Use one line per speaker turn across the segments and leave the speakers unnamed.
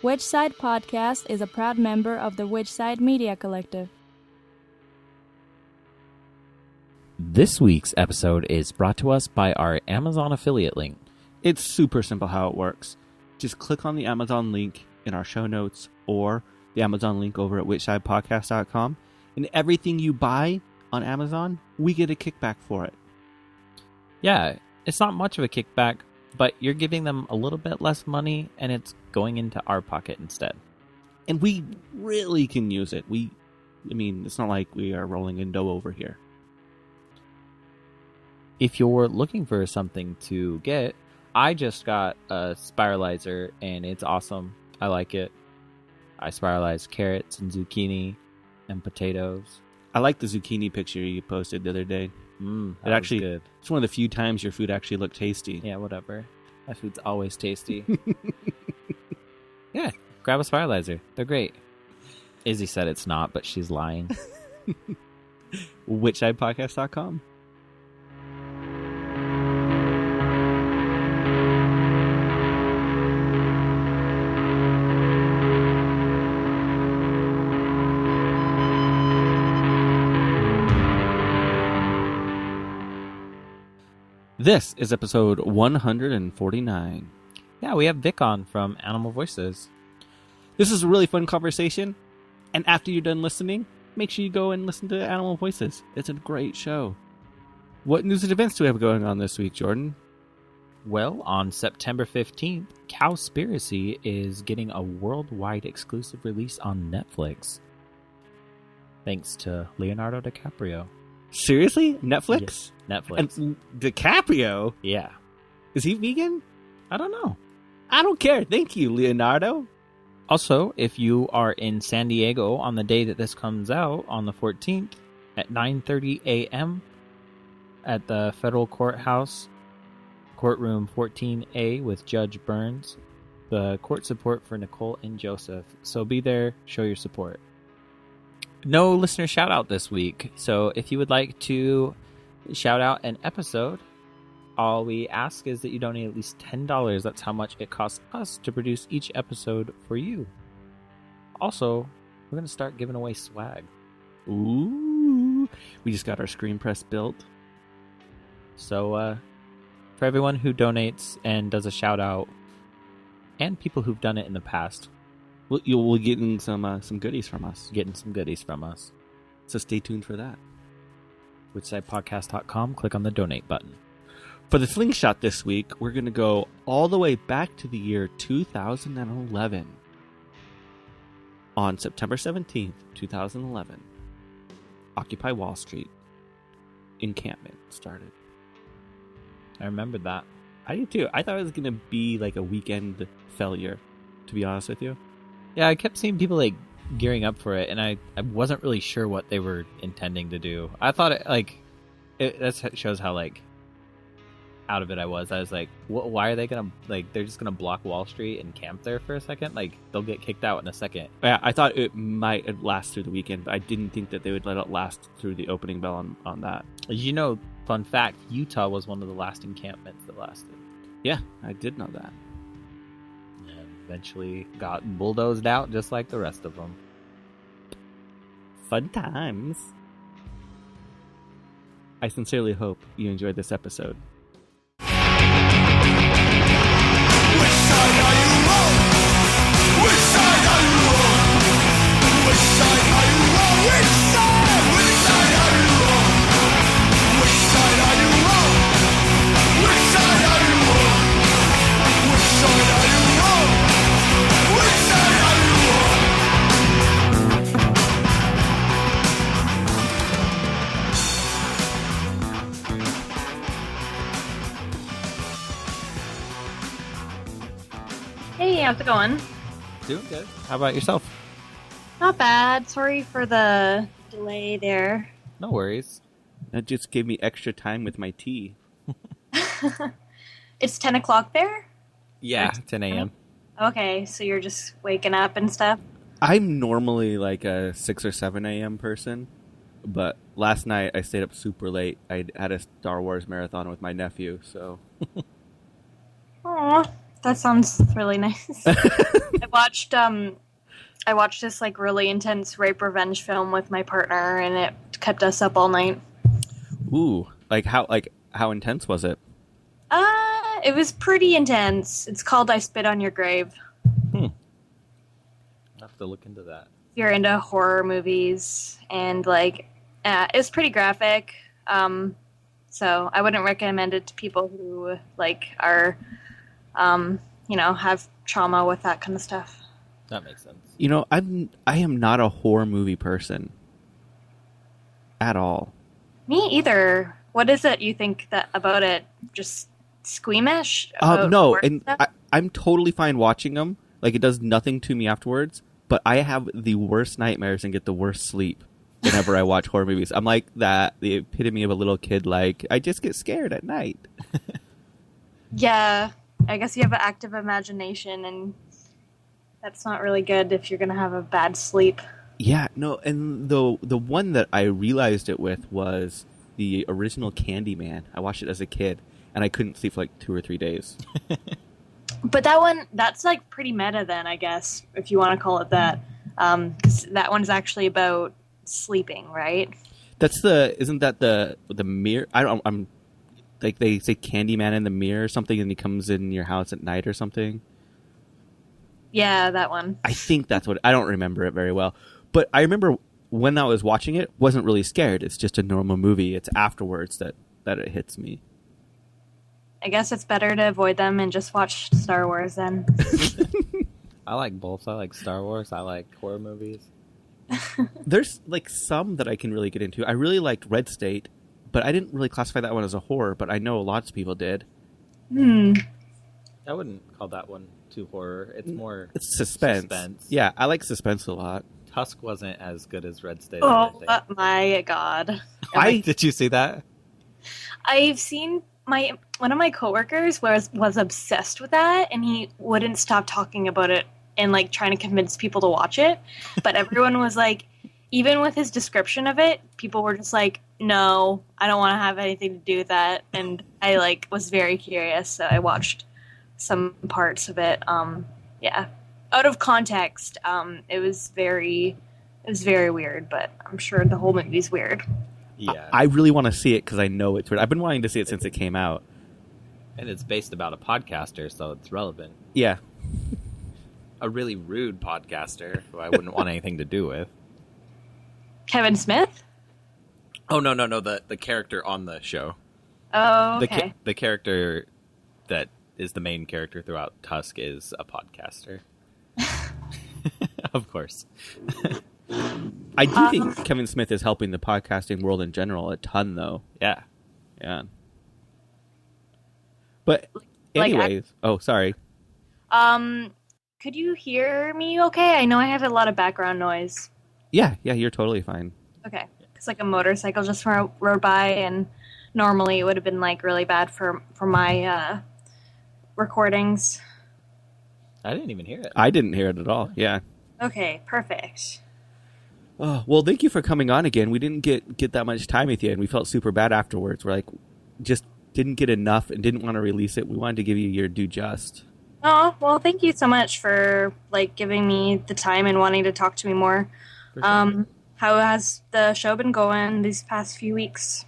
Which Side Podcast is a proud member of the Which Side Media Collective.
This week's episode is brought to us by our Amazon affiliate link.
It's super simple how it works. Just click on the Amazon link in our show notes or the Amazon link over at whichsidepodcast.com, and everything you buy on Amazon, we get a kickback for it.
Yeah, it's not much of a kickback, but you're giving them a little bit less money, and it's going into our pocket instead.
And we really can use it. It's not like we are rolling in dough over here.
If you're looking for something to get, I just got a spiralizer, and it's awesome. I like it. I spiralize carrots and zucchini and potatoes.
I like the zucchini picture you posted the other day.
It actually good.
It's one of the few times your food actually looked tasty.
Yeah, whatever. My food's always tasty. Yeah, grab a spiralizer. They're great. Izzy said it's not, but she's lying.
Whichsidepodcast.com. This is episode 149.
Yeah, we have Vic on from Animal Voices.
This is a really fun conversation, and after you're done listening, make sure you go and listen to Animal Voices. It's a great show. What news and events do we have going on this week, Jordan?
Well, on September 15th, Cowspiracy is getting a worldwide exclusive release on Netflix. Thanks to Leonardo DiCaprio.
Seriously? Netflix?
Yeah, Netflix.
And DiCaprio?
Yeah.
Is he vegan?
I don't know.
I don't care. Thank you, Leonardo.
Also, if you are in San Diego on the day that this comes out, on the 14th, at 9:30 a.m. at the Federal Courthouse, Courtroom 14A with Judge Burns, the court support for Nicole and Joseph. So be there, show your support. No listener shout out this week, so if you would like to shout out an episode, all we ask is that you donate at least $10. That's how much it costs us to produce each episode for you. Also, we're going to start giving away swag.
Ooh, we just got our screen press built.
So, for everyone who donates and does a shout out, and people who've done it in the past,
we'll be getting some goodies from us.
So
stay tuned for that.
Whichsidepodcast.com, click on the donate button.
For the slingshot this week, we're going to go all the way back to the year 2011. On September 17th, 2011, Occupy Wall Street encampment started.
I remembered that.
I do too. I thought it was going to be like a weekend failure, to be honest with you.
Yeah, I kept seeing people like gearing up for it, and I wasn't really sure what they were intending to do. I thought that shows how like out of it I was. I was like, why are they gonna they're just gonna block Wall Street and camp there for a second? Like they'll get kicked out in a second.
Yeah, I thought it might last through the weekend, but I didn't think that they would let it last through the opening bell on that.
You know, fun fact: Utah was one of the last encampments that lasted.
Yeah, I did know that.
Eventually got bulldozed out just like the rest of them.
Fun times. I sincerely hope you enjoyed this episode.
Which side are you on? Which side are you on? Which side are you on? Which side? Which side are you on? Which side are you on? Which side are you on? Which side are you on? Which side are you on?
Hey, how's it going?
Doing good. How about yourself?
Not bad. Sorry for the delay there.
No worries.
That just gave me extra time with my tea.
It's 10 o'clock there?
Yeah, 10 a.m.
Okay, so you're just waking up and stuff?
I'm normally like a 6 or 7 a.m. person, but last night I stayed up super late. I had a Star Wars marathon with my nephew, so...
Aw, That sounds really nice. I watched this like really intense rape revenge film with my partner, and it kept us up all night.
Ooh, how intense was it?
It was pretty intense. It's called I Spit on Your Grave.
I'll have to look into that.
If you're into horror movies, and like, it was pretty graphic. So I wouldn't recommend it to people who like are, have trauma with that kind of stuff.
That makes sense.
I am not a horror movie person at all.
Me either. What is it you think that about it? Just squeamish?
No, and I'm totally fine watching them. Like, it does nothing to me afterwards. But I have the worst nightmares and get the worst sleep whenever I watch horror movies. I'm like the epitome of a little kid. Like, I just get scared at night.
Yeah, I guess you have an active imagination, and that's not really good if you're going to have a bad sleep.
Yeah, no, and the one that I realized it with was the original Candyman. I watched it as a kid, and I couldn't sleep for like 2 or 3 days.
But that's like pretty meta then, I guess, if you want to call it that. 'Cause that one's actually about sleeping, right?
Isn't that the mirror? I'm like, they say Candyman in the mirror or something, and he comes in your house at night or something.
Yeah, that one.
I think that's what, I don't remember it very well. But I remember when I was watching it, wasn't really scared. It's just a normal movie. It's afterwards that it hits me.
I guess it's better to avoid them and just watch Star Wars then.
I like both. I like Star Wars. I like horror movies.
There's like some that I can really get into. I really liked Red State, but I didn't really classify that one as a horror, but I know lots of people did.
I wouldn't call that one too horror. It's more...
It's suspense. Yeah, I like suspense a lot.
Tusk wasn't as good as Red State.
Oh my god.
Did you see that?
I've seen one of my coworkers was obsessed with that, and he wouldn't stop talking about it and like trying to convince people to watch it. But everyone was like, even with his description of it, people were just like, no, I don't want to have anything to do with that. And I like was very curious, so I watched some parts of it. Yeah, out of context, it was very weird, but I'm sure the whole movie's weird.
Yeah,
I really want to see it because I know it's weird. I've been wanting to see it since it came out.
And it's based about a podcaster, so it's relevant.
Yeah.
A really rude podcaster who I wouldn't want anything to do with.
Kevin Smith?
Oh, no, the character on the show.
Oh, okay.
The character that is the main character throughout Tusk is a podcaster. Of course.
I do think Kevin Smith is helping the podcasting world in general a ton, though.
Yeah. But anyways, sorry.
Could you hear me okay? I know I have a lot of background noise.
Yeah, you're totally fine.
Okay. It's like a motorcycle just rode by, and normally it would have been like really bad for my recordings.
I didn't even hear it.
I didn't hear it at all, yeah.
Okay, perfect.
Oh, well, thank you for coming on again. We didn't get that much time with you, and we felt super bad afterwards. We're like, just didn't get enough and didn't want to release it. We wanted to give you your due just. Oh,
well, thank you so much for like giving me the time and wanting to talk to me more. Sure. How has the show been going these past few weeks?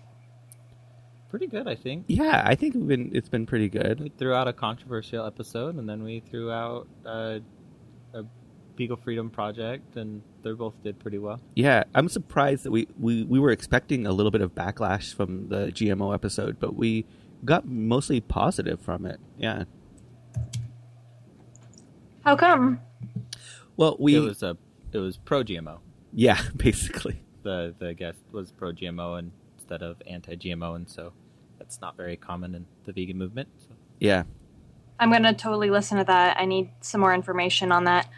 Pretty good, I think.
Yeah, I think it's been pretty good.
We threw out a controversial episode, and then we threw out a Beagle Freedom Project, and they both did pretty well.
Yeah, I'm surprised that we were expecting a little bit of backlash from the GMO episode, but we got mostly positive from it. Yeah.
How come?
Well,
it was pro GMO.
Yeah, basically.
The guest was pro GMO instead of anti GMO, and so that's not very common in the vegan movement. So.
Yeah.
I'm gonna totally listen to that. I need some more information on that.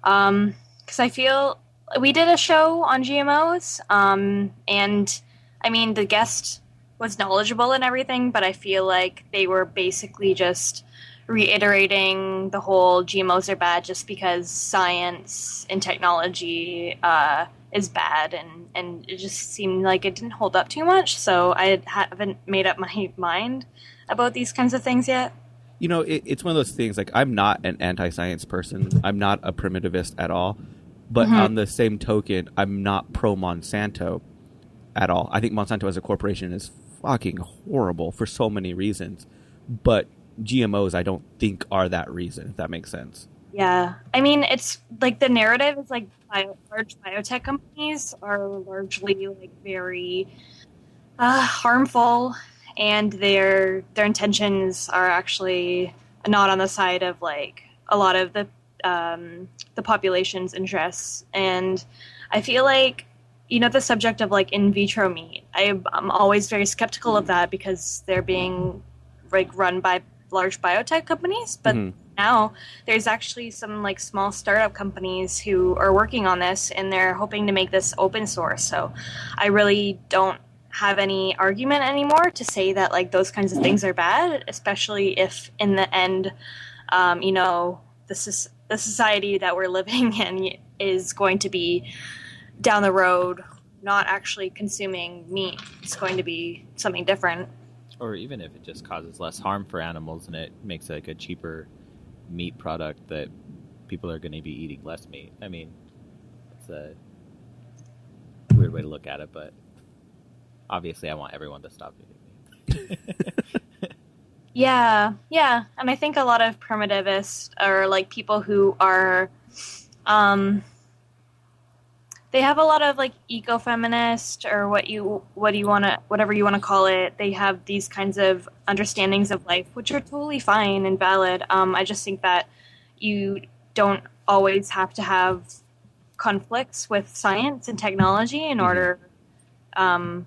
Because I feel we did a show on GMOs, and I mean the guest was knowledgeable and everything, but I feel like they were basically just reiterating the whole GMOs are bad just because science and technology is bad, and it just seemed like it didn't hold up too much, so I haven't made up my mind about these kinds of things yet.
It's one of those things, like, I'm not an anti-science person. I'm not a primitivist at all. But
Mm-hmm.
on the same token, I'm not pro-Monsanto at all. I think Monsanto as a corporation is fucking horrible for so many reasons. But GMOs, I don't think, are that reason, if that makes sense.
Yeah. I mean, it's like the narrative is like large biotech companies are largely like very harmful, and their intentions are actually not on the side of like a lot of the population's interests. And I feel like, the subject of like in vitro meat, I'm always very skeptical of that because they're being like run by large biotech companies. But now there's actually some like small startup companies who are working on this, and they're hoping to make this open source. So I really don't have any argument anymore to say that like those kinds of things are bad, especially if in the end, the society that we're living in is going to be down the road not actually consuming meat. It's going to be something different.
Or even if it just causes less harm for animals and it makes like a cheaper meat product that people are going to be eating less meat. I mean, it's a weird way to look at it, but obviously I want everyone to stop eating meat.
Yeah. And I think a lot of primitivists are like people who are, they have a lot of like ecofeminist or whatever you want to call it. They have these kinds of understandings of life, which are totally fine and valid. I just think that you don't always have to have conflicts with science and technology in order to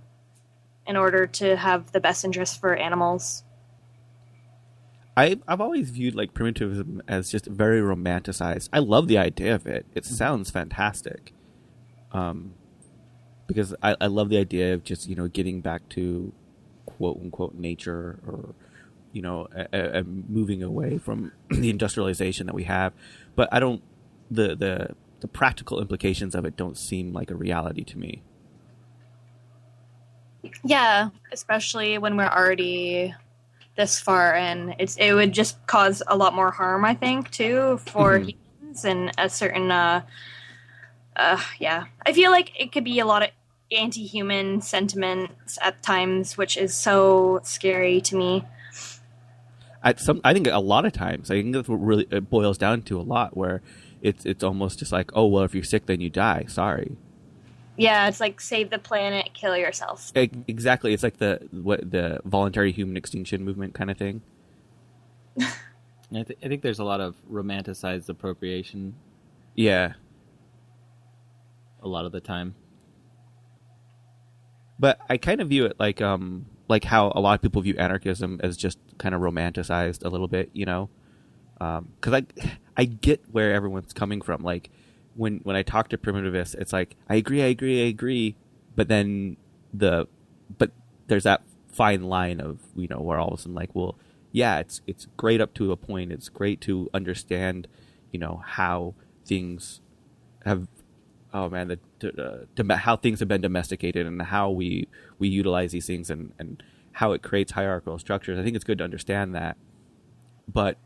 have the best interest for animals.
I've always viewed like primitivism as just very romanticized. I love the idea of it. It sounds fantastic. Because I love the idea of just, getting back to quote unquote nature, or, moving away from the industrialization that we have. But I don't, the practical implications of it don't seem like a reality to me.
Yeah, especially when we're already this far in. It would just cause a lot more harm, I think, too, for humans and a certain yeah. I feel like it could be a lot of anti-human sentiments at times, which is so scary to me.
I think a lot of times, I think that's what really it boils down to a lot, where it's almost just like, oh, well, if you're sick, then you die. Sorry.
Yeah, it's like save the planet, kill yourself.
Exactly. It's like the voluntary human extinction movement kind of thing.
I think there's a lot of romanticized appropriation.
Yeah.
A lot of the time.
But I kind of view it like how a lot of people view anarchism as just kind of romanticized a little bit, because I get where everyone's coming from. Like when I talk to primitivists, it's like I agree, but then but there's that fine line of where all of a sudden like, well, yeah, it's great up to a point. It's great to understand how things have. Oh man, how things have been domesticated and how we utilize these things and how it creates hierarchical structures. I think it's good to understand that. But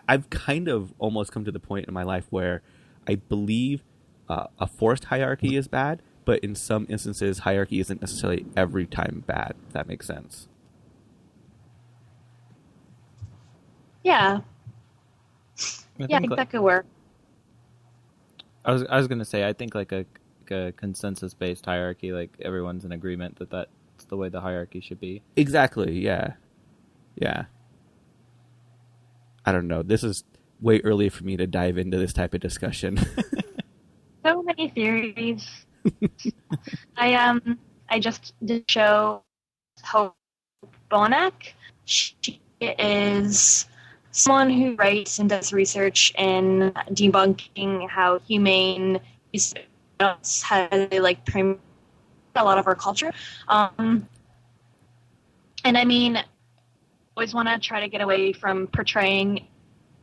I've kind of almost come to the point in my life where I believe a forced hierarchy is bad, but in some instances, hierarchy isn't necessarily every time bad, if that makes sense.
Yeah. I think that could work.
I was going to say, I think like a consensus-based hierarchy, like everyone's in agreement that that's the way the hierarchy should be.
Exactly, yeah. Yeah. I don't know. This is way early for me to dive into this type of discussion.
So many theories. I just did a show Hope Bonak. She is someone who writes and does research in debunking how humane use has like primed a lot of our culture. And I mean, I always want to try to get away from portraying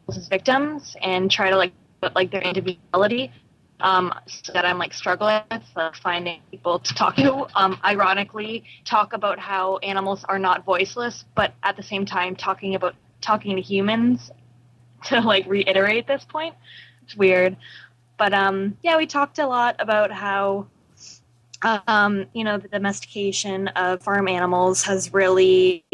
as victims and try to like put like their individuality. So that I'm like struggling with finding people to talk to. Ironically, talk about how animals are not voiceless, but at the same time talking about talking to humans to like reiterate this point. It's weird. But yeah, we talked a lot about how the domestication of farm animals has really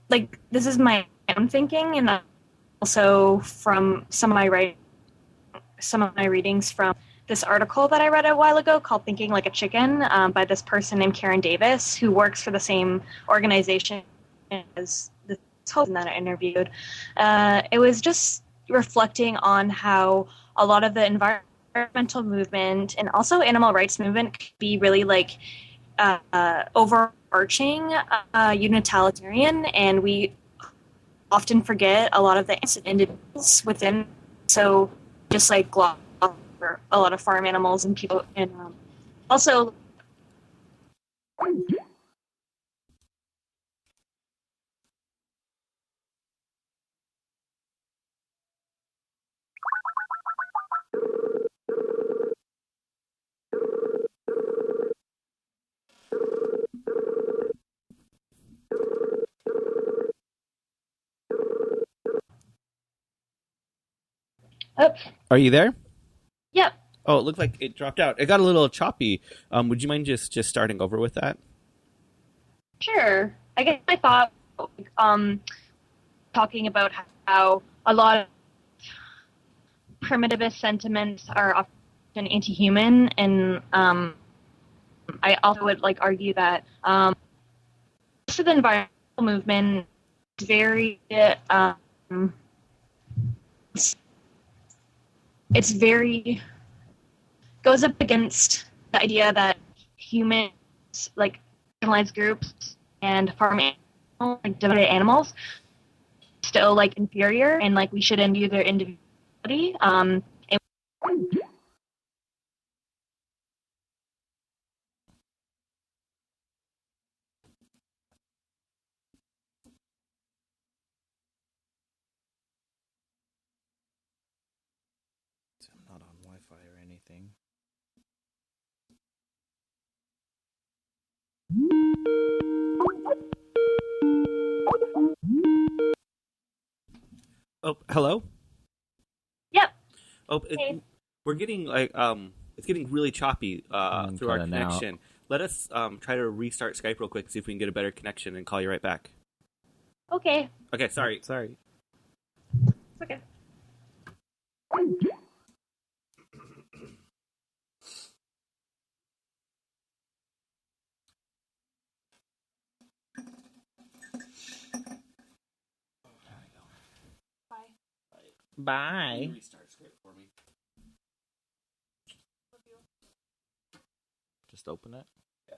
like, this is my own thinking, and also from some of my readings from this article that I read a while ago called Thinking Like a Chicken by this person named Karen Davis, who works for the same organization as the host that I interviewed. It was just reflecting on how a lot of the environmental movement and also animal rights movement could be really like overarching, utilitarian, and we often forget a lot of the individuals within. So just like gloss over a lot of farm animals and people, and also. Oh.
Are you there?
Yep.
Oh, it looked like it dropped out. It got a little choppy. Would you mind just starting over with that?
Sure. I guess I thought talking about how a lot of primitivist sentiments are often anti-human, and I also would like argue that most of the environmental movement is very it's very goes up against the idea that humans, like marginalized groups and farm animals, like domesticated animals, still like inferior, and like we shouldn't view their individuality.
I'm not on Wi-Fi or anything.
Oh, hello?
Yep.
Oh,
Hey.
we're getting like it's getting really choppy through our
cutting
connection. Let us try to restart Skype real quick, see if we can get a better connection, and call you right back.
Okay.
Okay, sorry.
Sorry.
It's okay.
Bye.
Restart Skype for me.
Just open it.
Yeah.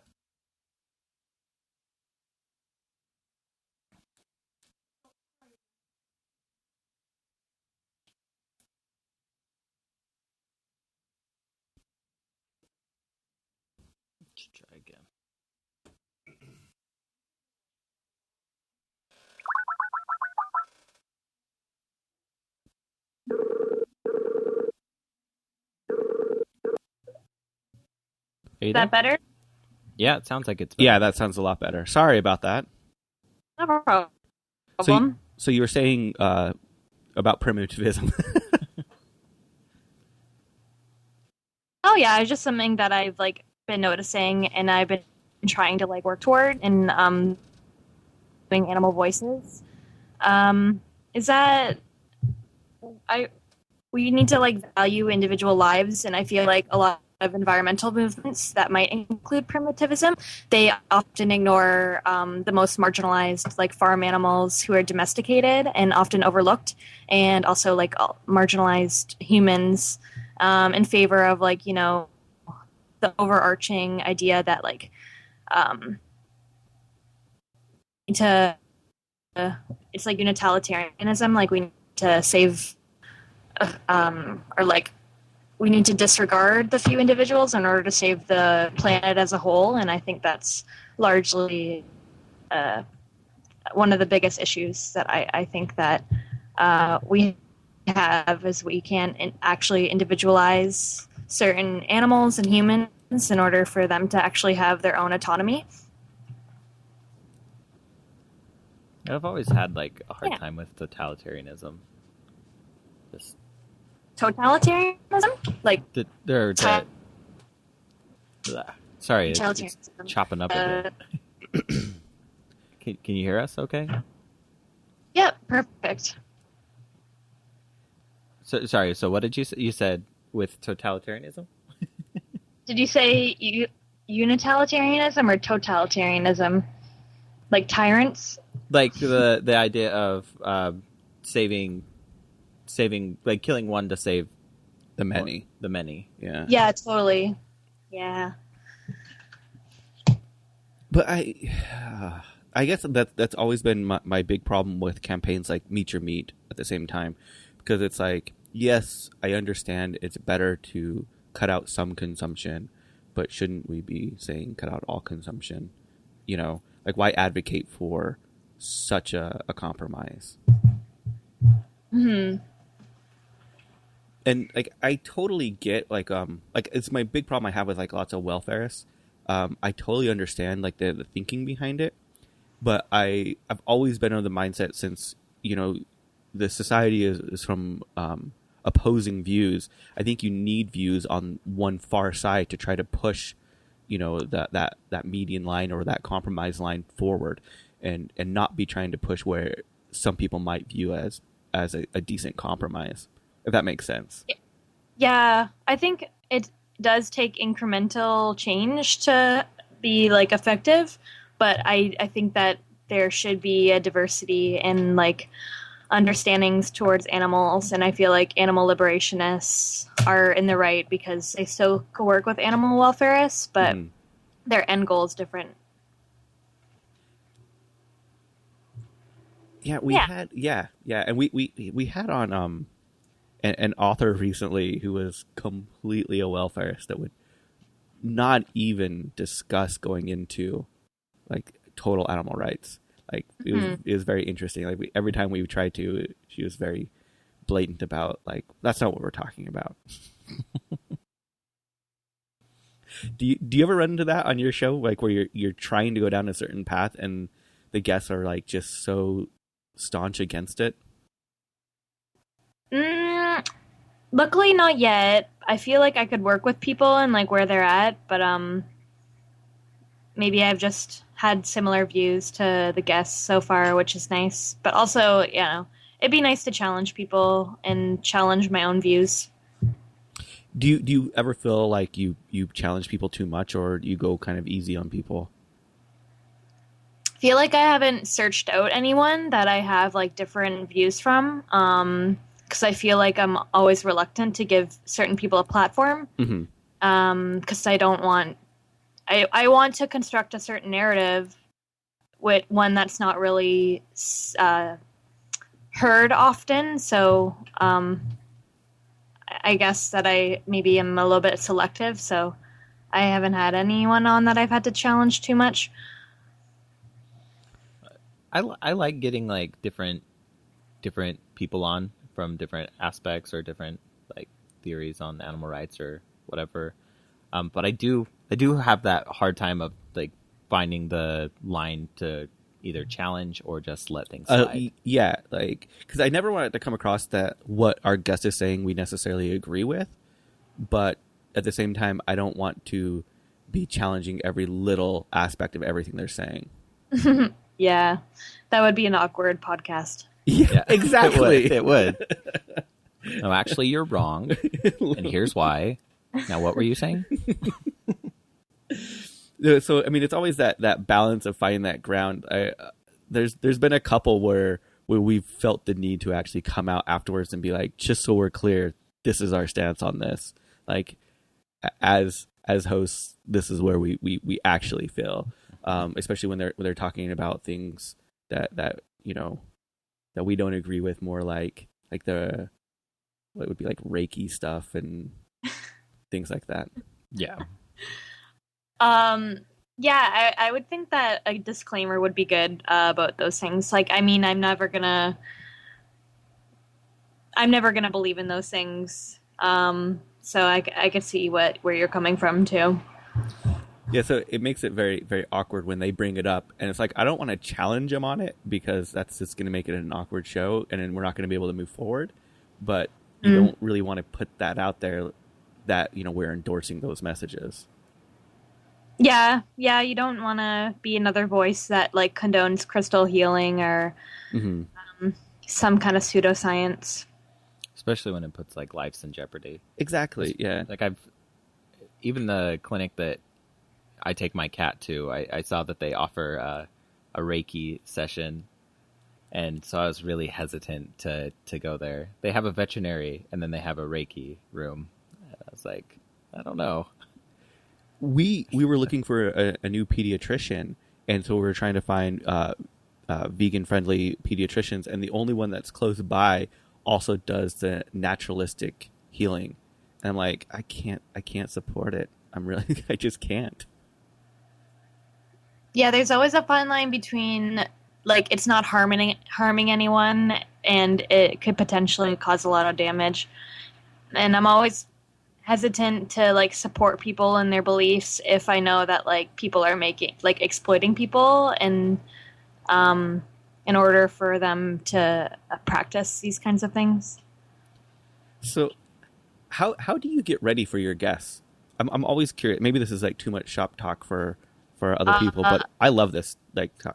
Let's try again.
Is that better?
Yeah, it sounds like it's better.
Yeah, that sounds a lot better. Sorry about that.
No problem.
So you were saying about primitivism.
Oh yeah, it's just something that I've like been noticing, and I've been trying to like work toward in doing animal voices. Is that we need to like value individual lives, and I feel like a lot of environmental movements that might include primitivism, they often ignore the most marginalized, like farm animals who are domesticated and often overlooked, and also like marginalized humans in favor of like, the overarching idea that like it's like utilitarianism, like we need to save or like we need to disregard the few individuals in order to save the planet as a whole. And I think that's largely one of the biggest issues that I think that we have, is we can't actually individualize certain animals and humans in order for them to actually have their own autonomy.
I've always had like a hard
Yeah.
time with totalitarianism. Just
Totalitarianism? Like,
there. Sorry, it's
Totalitarianism.
chopping up a bit. Can you hear us? Okay.
yep, perfect.
So sorry. So what did you say? You said with totalitarianism?
Did you say unitarianism or totalitarianism? Like tyrants?
Like the idea of saving, like killing one to save
The many.
the many.
Yeah.
Yeah, totally. Yeah.
But I guess that's always been my big problem with campaigns like Meet Your Meat at the same time, because it's like, yes, I understand it's better to cut out some consumption, but shouldn't we be saying cut out all consumption? You know, like why advocate for such a compromise?
Hmm.
And like I totally get like it's my big problem I have with like lots of welfareists. I totally understand like the thinking behind it, but I've always been of the mindset since, you know, the society is from opposing views. I think you need views on one far side to try to push, you know, that median line or that compromise line forward, and not be trying to push where some people might view as a decent compromise, if that makes sense.
Yeah, I think it does take incremental change to be like effective, but I think that there should be a diversity in like understandings towards animals, and I feel like animal liberationists are in the right because they still work with animal welfareists, but their end goal is different.
Yeah, we had and we had on an author recently who was completely a welfareist that would not even discuss going into like total animal rights. Like it was very interesting. Like every time we tried to, she was very blatant about like that's not what we're talking about. Do you ever run into that on your show, like where you're trying to go down a certain path and the guests are like just so staunch against it?
Luckily not yet. I feel like I could work with people and like where they're at, but maybe I've just had similar views to the guests so far, which is nice. But also, you know, it'd be nice to challenge people and challenge my own views.
Do you ever feel like you challenge people too much, or do you go kind of easy on people?
I feel like I haven't searched out anyone that I have like different views from, because I feel like I'm always reluctant to give certain people a platform, because I don't want. I want to construct a certain narrative with one that's not really heard often. So I guess that I maybe am a little bit selective. So I haven't had anyone on that I've had to challenge too much.
I like getting like different people on from different aspects or different like theories on animal rights or whatever. But I do have that hard time of like finding the line to either challenge or just let things slide.
Yeah, like because I never want it to come across that what our guest is saying we necessarily agree with, but at the same time I don't want to be challenging every little aspect of everything they're saying.
Yeah, that would be an awkward podcast.
Yeah, exactly.
It would. No, actually, you're wrong, and here's why. Now, what were you saying?
So, I mean, it's always that balance of finding that ground. There's been a couple where we've felt the need to actually come out afterwards and be like, just so we're clear, this is our stance on this. Like, as hosts, this is where we actually feel, especially when they're talking about things that you know that we don't agree with, more like the what would be like Reiki stuff and things like that.
Yeah.
Yeah, I would think that a disclaimer would be good about those things. Like, I mean, I'm never gonna believe in those things. So I could see where you're coming from too.
Yeah, so it makes it very, very awkward when they bring it up. And it's like, I don't want to challenge them on it because that's just going to make it an awkward show and then we're not going to be able to move forward. But you don't really want to put that out there that, we're endorsing those messages.
Yeah, you don't want to be another voice that like condones crystal healing or some kind of pseudoscience.
Especially when it puts like lives in jeopardy.
Exactly. Yeah.
Like even the clinic that I take my cat to, I saw that they offer a Reiki session, and so I was really hesitant to go there. They have a veterinary, and then they have a Reiki room. I was like, I don't know.
We were looking for a new pediatrician, and so we were trying to find vegan-friendly pediatricians, and the only one that's close by also does the naturalistic healing. And I'm like, I can't support it. I just can't.
Yeah, there's always a fine line between like it's not harming anyone and it could potentially cause a lot of damage. And I'm always hesitant to like support people in their beliefs if I know that like people are exploiting people and in order for them to practice these kinds of things.
So how do you get ready for your guests? I'm always curious. Maybe this is like too much shop talk for other people, but I love this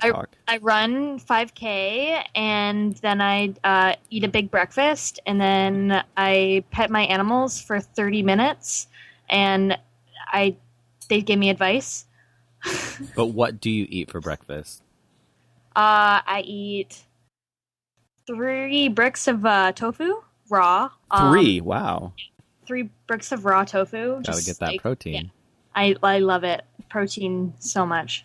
talk. I
run 5K and then I eat a big breakfast and then I pet my animals for 30 minutes and they give me advice.
But what do you eat for breakfast?
I eat 3 bricks of tofu raw.
3, wow.
3 bricks of raw tofu.
Gotta get that protein.
Yeah. I love it. Protein so much.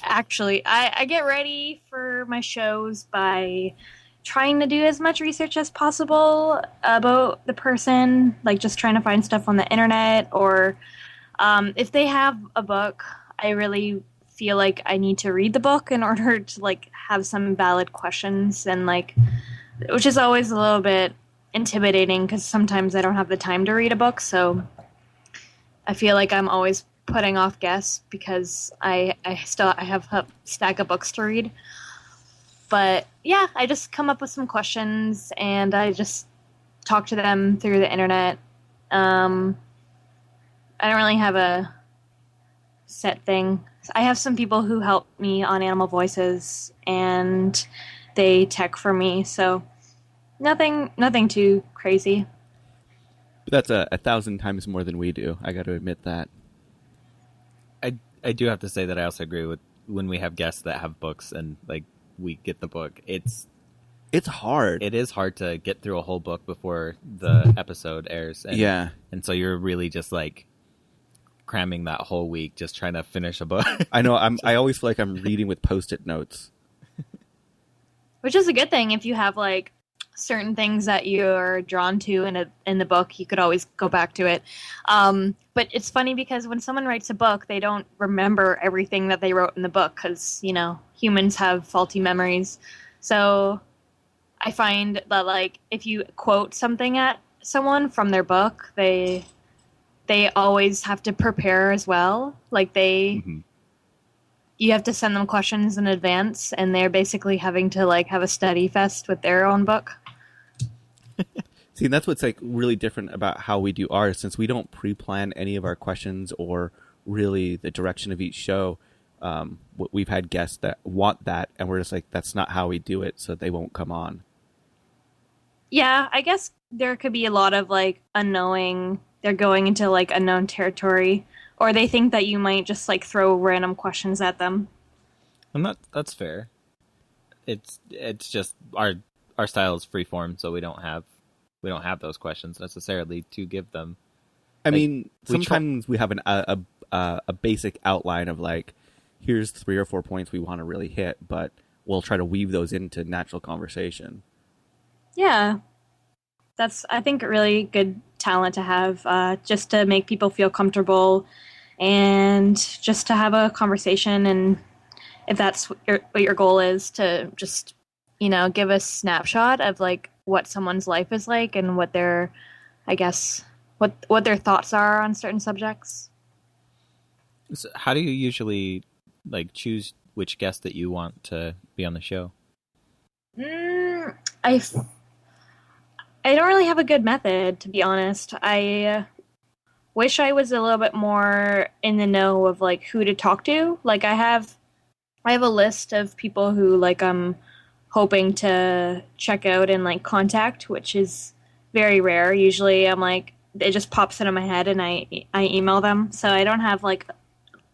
Actually, I get ready for my shows by trying to do as much research as possible about the person, like just trying to find stuff on the internet, or if they have a book, I really feel like I need to read the book in order to like have some valid questions, and like, which is always a little bit intimidating because sometimes I don't have the time to read a book, so I feel like I'm always putting off guests because I have a stack of books to read. But yeah, I just come up with some questions and I just talk to them through the internet. I don't really have a set thing. I have some people who help me on Animal Voices and they tech for me, so nothing too crazy.
That's 1,000 times more than we do. I got to admit that.
I do have to say that I also agree with when we have guests that have books and like we get the book. It's
hard.
It is hard to get through a whole book before the episode airs. And,
yeah.
And so you're really just like cramming that whole week just trying to finish a book.
I know. I always feel like I'm reading with Post-it notes.
Which is a good thing if you have like certain things that you're drawn to in the book, you could always go back to it. But it's funny because when someone writes a book, they don't remember everything that they wrote in the book because, humans have faulty memories. So I find that like if you quote something at someone from their book, they always have to prepare as well. Like you have to send them questions in advance and they're basically having to like have a study fest with their own book.
See, and that's what's like really different about how we do ours, since we don't pre-plan any of our questions or really the direction of each show. We've had guests that want that, and we're just like, that's not how we do it, so they won't come on. Yeah,
I guess there could be a lot of like unknowing. They're going into like unknown territory, or they think that you might just like throw random questions at them.
And that's fair. It's just our style is freeform, so we don't have those questions necessarily to give them.
I mean, sometimes we have a basic outline of like, here's 3 or 4 points we want to really hit, but we'll try to weave those into natural conversation.
Yeah, that's, I think, a really good talent to have, just to make people feel comfortable and just to have a conversation. And if that's what your goal is, to just, give a snapshot of like what someone's life is like and what their what their thoughts are on certain subjects.
So how do you usually like choose which guest that you want to be on the show?
I don't really have a good method, to be honest. I wish I was a little bit more in the know of like who to talk to. Like I have a list of people who like I'm hoping to check out and like contact, which is very rare. Usually I'm like, it just pops into my head and I email them. So I don't have like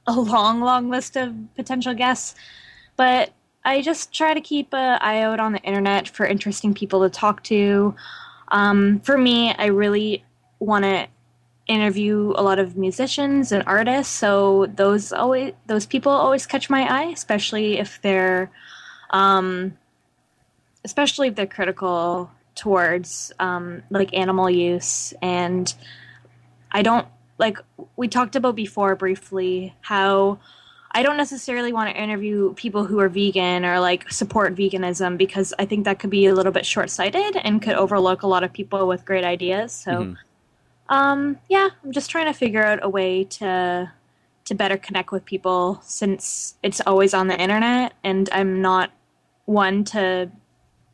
a long list of potential guests, but I just try to keep an eye out on the internet for interesting people to talk to. For me, I really want to interview a lot of musicians and artists, so those people always catch my eye, especially if they're critical towards like animal use. And I don't like, we talked about before briefly how I don't necessarily want to interview people who are vegan or like support veganism, because I think that could be a little bit short-sighted and could overlook a lot of people with great ideas. So yeah, I'm just trying to figure out a way to better connect with people, since it's always on the internet and I'm not one to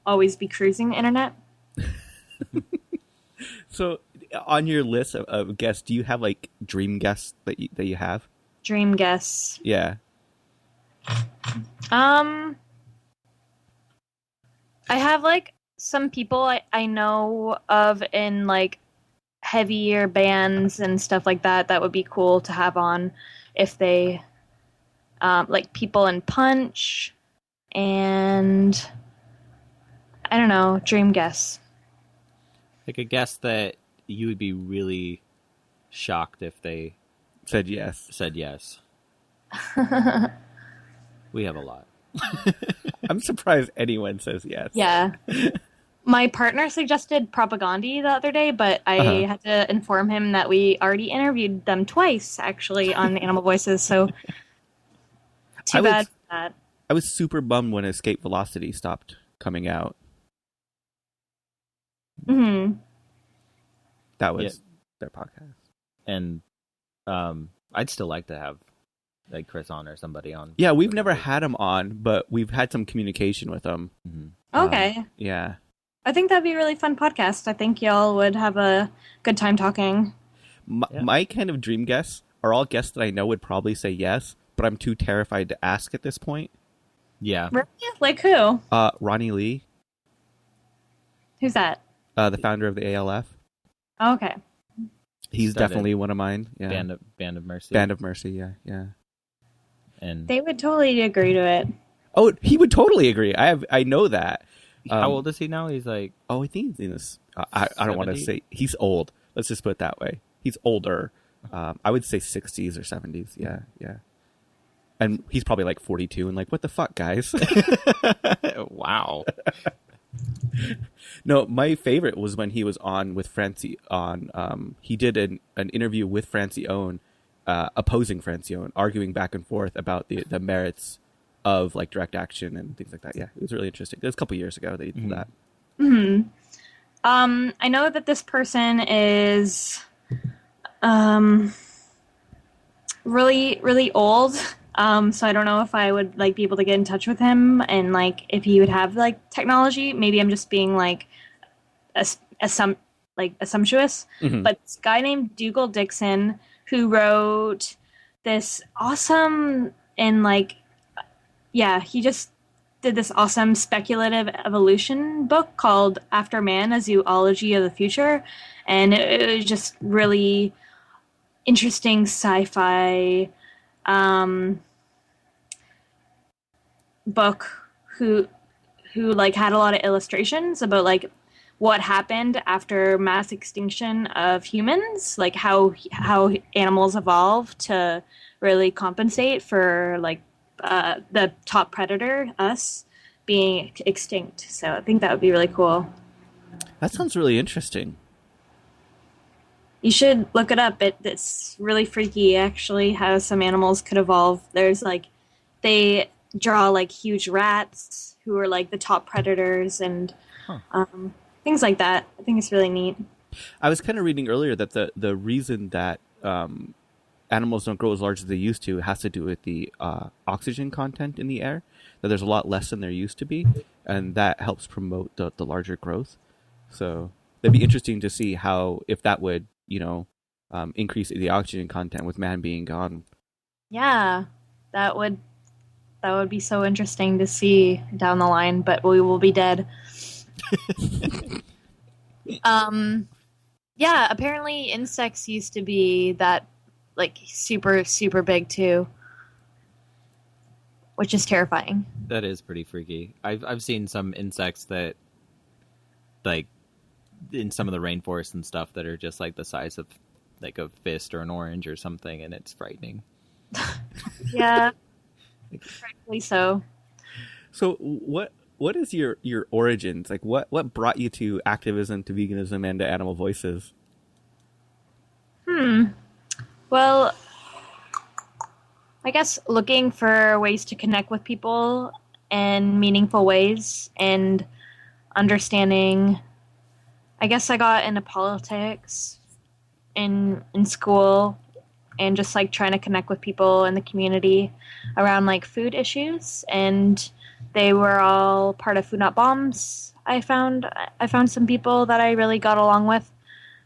always be cruising the internet.
So on your list of guests, do you have like dream guests that you have?
Dream guests.
Yeah.
I have like some people I know of in like heavier bands and stuff like that would be cool to have on, if they like people in Punch, and I don't know, dream guests.
Like a guest that you would be really shocked if they
said yes.
We have a lot.
I'm surprised anyone says yes.
Yeah. My partner suggested Propagandhi the other day, but I had to inform him that we already interviewed them twice, actually, on the Animal Voices, so too bad for that.
I was super bummed when Escape Velocity stopped coming out.
Mm-hmm.
That was their podcast.
And I'd still like to have like Chris on or somebody on.
Yeah, we've never had him on, but we've had some communication with him.
Mm-hmm.
Okay.
Yeah.
I think that'd be a really fun podcast. I think y'all would have a good time talking.
My kind of dream guests are all guests that I know would probably say yes, but I'm too terrified to ask at this point.
Yeah.
Really? Like who?
Ronnie Lee.
Who's that?
The founder of the ALF.
Oh, okay.
He's
Started
definitely one of mine. Yeah.
Band of Mercy.
Band of Mercy, yeah.
And
they would totally agree to it.
Oh, he would totally agree. I know that.
How old is he now? He's like...
Oh, I think he's in this... I don't want to say... He's old. Let's just put it that way. He's older. I would say 60s or 70s. Yeah. And he's probably like 42 and like, what the fuck, guys?
Wow.
No, my favorite was when he was on with Francie on... he did an interview with Francione, opposing Francione, arguing back and forth about the merits of like direct action and things like that. Yeah, it was really interesting. It was a couple years ago they did that.
Mm-hmm. I know that this person is really, really old. So I don't know if I would like be able to get in touch with him, and like if he would have like technology. Maybe I'm just being like assumptuous.
Mm-hmm.
But this guy named Dougal Dixon, who wrote this awesome and like, yeah, he just did this awesome speculative evolution book called After Man, a Zoology of the Future. And it was just really interesting sci-fi book who like had a lot of illustrations about like what happened after mass extinction of humans, like how animals evolved to really compensate for like the top predator, us, being extinct. So I think that would be really cool.
That sounds really interesting.
You should look it up. It's really freaky, actually, how some animals could evolve. There's like, they draw like huge rats who are like the top predators and things like that. I think it's really neat.
I was kind of reading earlier that the reason that animals don't grow as large as they used to has to do with the oxygen content in the air, that there's a lot less than there used to be, and that helps promote the larger growth. So it'd be interesting to see how, if that would, increase the oxygen content with man being gone.
Yeah, that would be so interesting to see down the line, but we will be dead. Yeah, apparently insects used to be that, like, super, super big too, which is terrifying.
That is pretty freaky. I've seen some insects that, like, in some of the rainforests and stuff, that are just like the size of like a fist or an orange or something, and it's frightening.
Yeah, frightfully so.
So what is your origins? Like, what brought you to activism, to veganism, and to Animal Voices?
Well, I guess looking for ways to connect with people in meaningful ways, and understanding. I guess I got into politics in school, and just like trying to connect with people in the community around like food issues, and they were all part of Food Not Bombs. I found some people that I really got along with.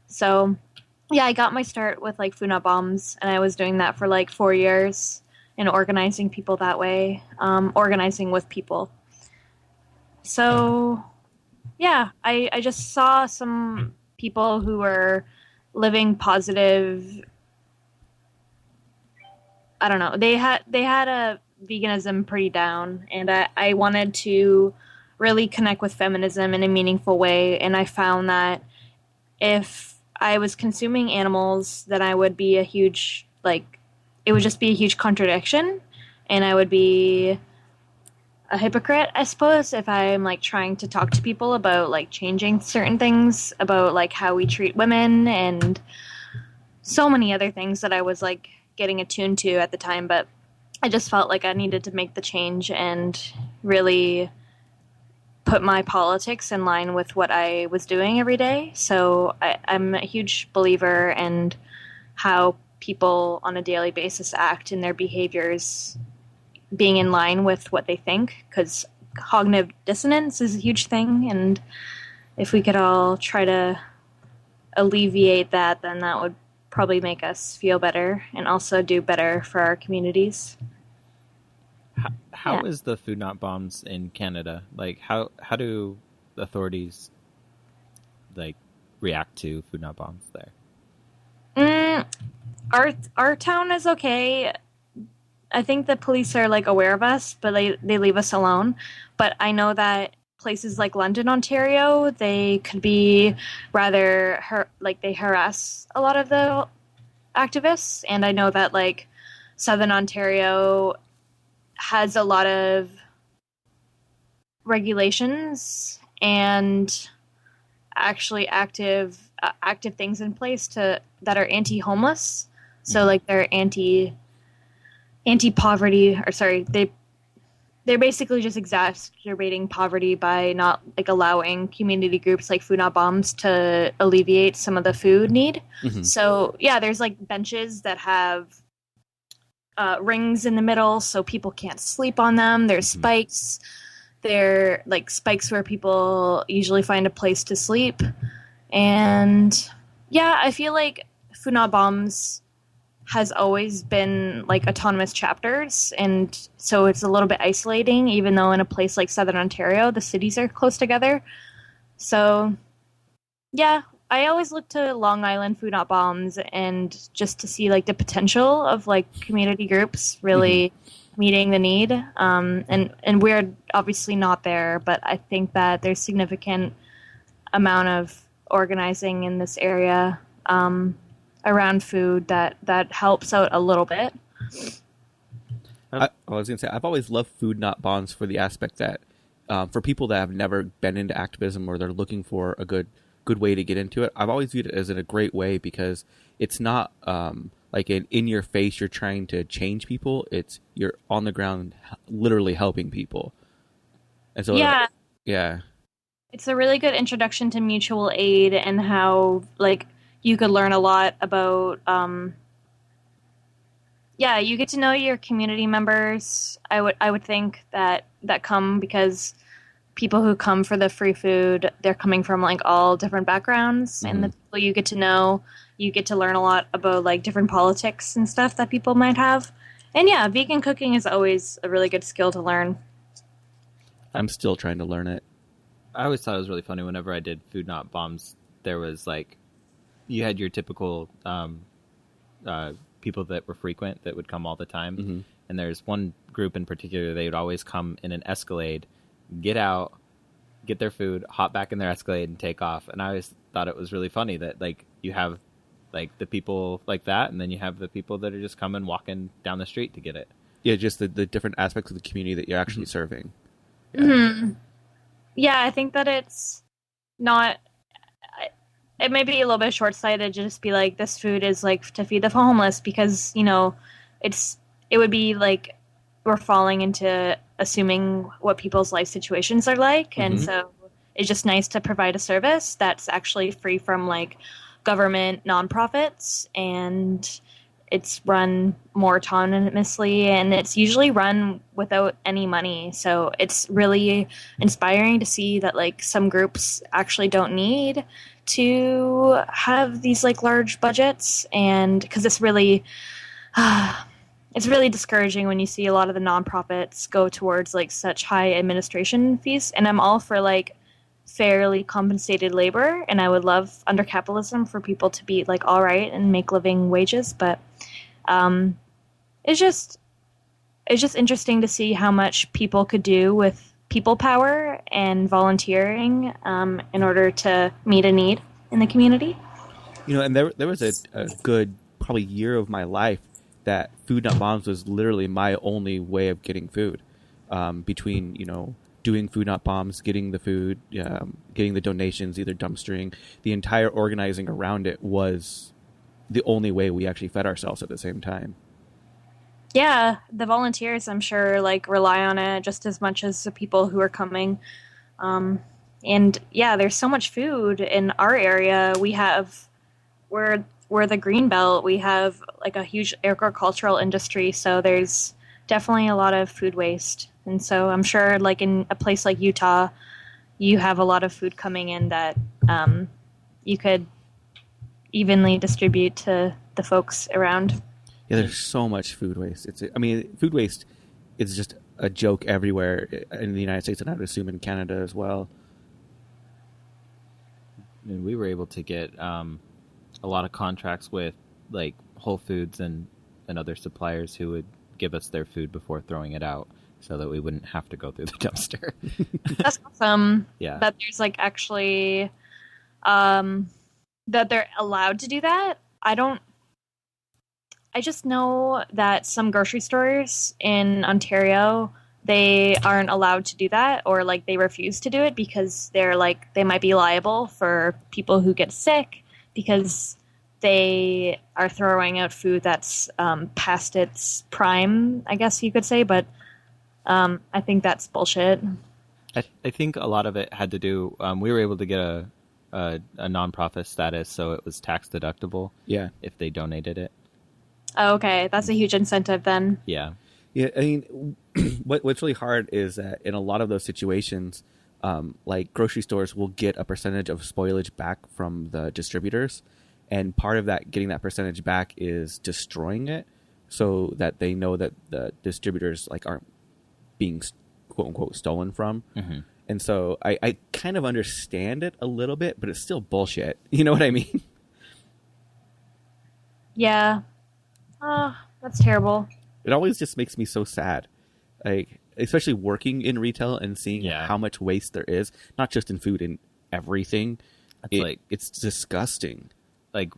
So yeah, I got my start with like Food Not Bombs, and I was doing that for like 4 years and organizing people that way, organizing with people. So yeah, I just saw some people who were living positive. I don't know. They had a veganism pretty down, and I wanted to really connect with feminism in a meaningful way. And I found that if I was consuming animals, then I would be it would just be a huge contradiction, and I would be a hypocrite, I suppose, if I'm like trying to talk to people about like changing certain things about like how we treat women and so many other things that I was like getting attuned to at the time. But I just felt like I needed to make the change and really put my politics in line with what I was doing every day. So I'm a huge believer in how people on a daily basis act in their behaviors being in line with what they think, because cognitive dissonance is a huge thing, and if we could all try to alleviate that, then that would probably make us feel better and also do better for our communities.
How is the Food Not Bombs in Canada? Like, how do authorities like react to Food Not Bombs there?
Our town is okay. I think the police are like aware of us, but they leave us alone. But I know that places like London, Ontario, they could be rather they harass a lot of the activists. And I know that like Southern Ontario has a lot of regulations and actually active things in place that are anti-homeless. So like they're anti-poverty, or sorry, they're basically just exacerbating poverty by not like allowing community groups like Food Not Bombs to alleviate some of the food need. Mm-hmm. So yeah, there's like benches that have rings in the middle so people can't sleep on them. There's spikes. They're like spikes where people usually find a place to sleep. And yeah, I feel like Food Not Bombs has always been like autonomous chapters, and so it's a little bit isolating, even though in a place like Southern Ontario, the cities are close together. So yeah, I always look to Long Island Food Not Bombs and just to see like the potential of like community groups really meeting the need. And we're obviously not there, but I think that there's significant amount of organizing in this area around food that helps out a little bit.
I was going to say, I've always loved Food Not Bombs for the aspect that for people that have never been into activism or they're looking for a good way to get into it, I've always viewed it as in a great way, because it's not like in your face you're trying to change people. It's you're on the ground literally helping people. And so yeah.
It's a really good introduction to mutual aid and how, like, you could learn a lot about, you get to know your community members. I would think that come because people who come for the free food, they're coming from like all different backgrounds, and the people you get to know, you get to learn a lot about like different politics and stuff that people might have. And yeah, vegan cooking is always a really good skill to learn.
I'm still trying to learn it.
I always thought it was really funny whenever I did Food Not Bombs. There was like, you had your typical people that were frequent that would come all the time, and there's one group in particular. They would always come in an Escalade, get out, get their food, hop back in their Escalade, and take off. And I always thought it was really funny that like you have like the people like that, and then you have the people that are just coming walking down the street to get it.
Yeah, just the different aspects of the community that you're actually serving.
Yeah, I think that it's not. It may be a little bit short-sighted to just be like, this food is like to feed the homeless, because it would be like we're falling into assuming what people's life situations are like, and so it's just nice to provide a service that's actually free from like government nonprofits, and it's run more autonomously, and it's usually run without any money. So it's really inspiring to see that like some groups actually don't need to have these like large budgets, and because it's really discouraging when you see a lot of the nonprofits go towards like such high administration fees. And I'm all for like fairly compensated labor, and I would love under capitalism for people to be like all right and make living wages, but it's just interesting to see how much people could do with people power and volunteering in order to meet a need in the community.
And there was a good probably year of my life that Food Not Bombs was literally my only way of getting food. Between doing Food Not Bombs, getting the food, getting the donations, either dumpstering, the entire organizing around it was the only way we actually fed ourselves at the same time.
Yeah, the volunteers, I'm sure, like rely on it just as much as the people who are coming. And yeah, there's so much food in our area. We're the green belt. We have like a huge agricultural industry, so there's definitely a lot of food waste. And so I'm sure like in a place like Utah, you have a lot of food coming in that you could evenly distribute to the folks around.
Yeah, there's so much food waste. Food waste is just a joke everywhere in the United States, and I would assume in Canada as well.
And we were able to get a lot of contracts with like Whole Foods and other suppliers who would give us their food before throwing it out, so that we wouldn't have to go through the dumpster.
That's awesome.
Yeah,
that there's like actually that they're allowed to do that. I just know that some grocery stores in Ontario, they aren't allowed to do that, or like they refuse to do it because they're like they might be liable for people who get sick because they are throwing out food that's past its prime, I guess you could say. But I think that's bullshit.
I think a lot of it had to do. We were able to get a nonprofit status, so it was tax deductible.
Yeah,
if they donated it.
Oh, okay, that's a huge incentive then.
Yeah.
Yeah, I mean, what's really hard is that in a lot of those situations, like grocery stores will get a percentage of spoilage back from the distributors, and part of that getting that percentage back is destroying it, so that they know that the distributors like aren't being quote unquote stolen from. Mm-hmm. And so I kind of understand it a little bit, but it's still bullshit. You know what I mean?
Yeah. That's terrible.
It always just makes me so sad. Like, especially working in retail and seeing how much waste there is, not just in food, in everything. It's disgusting.
Like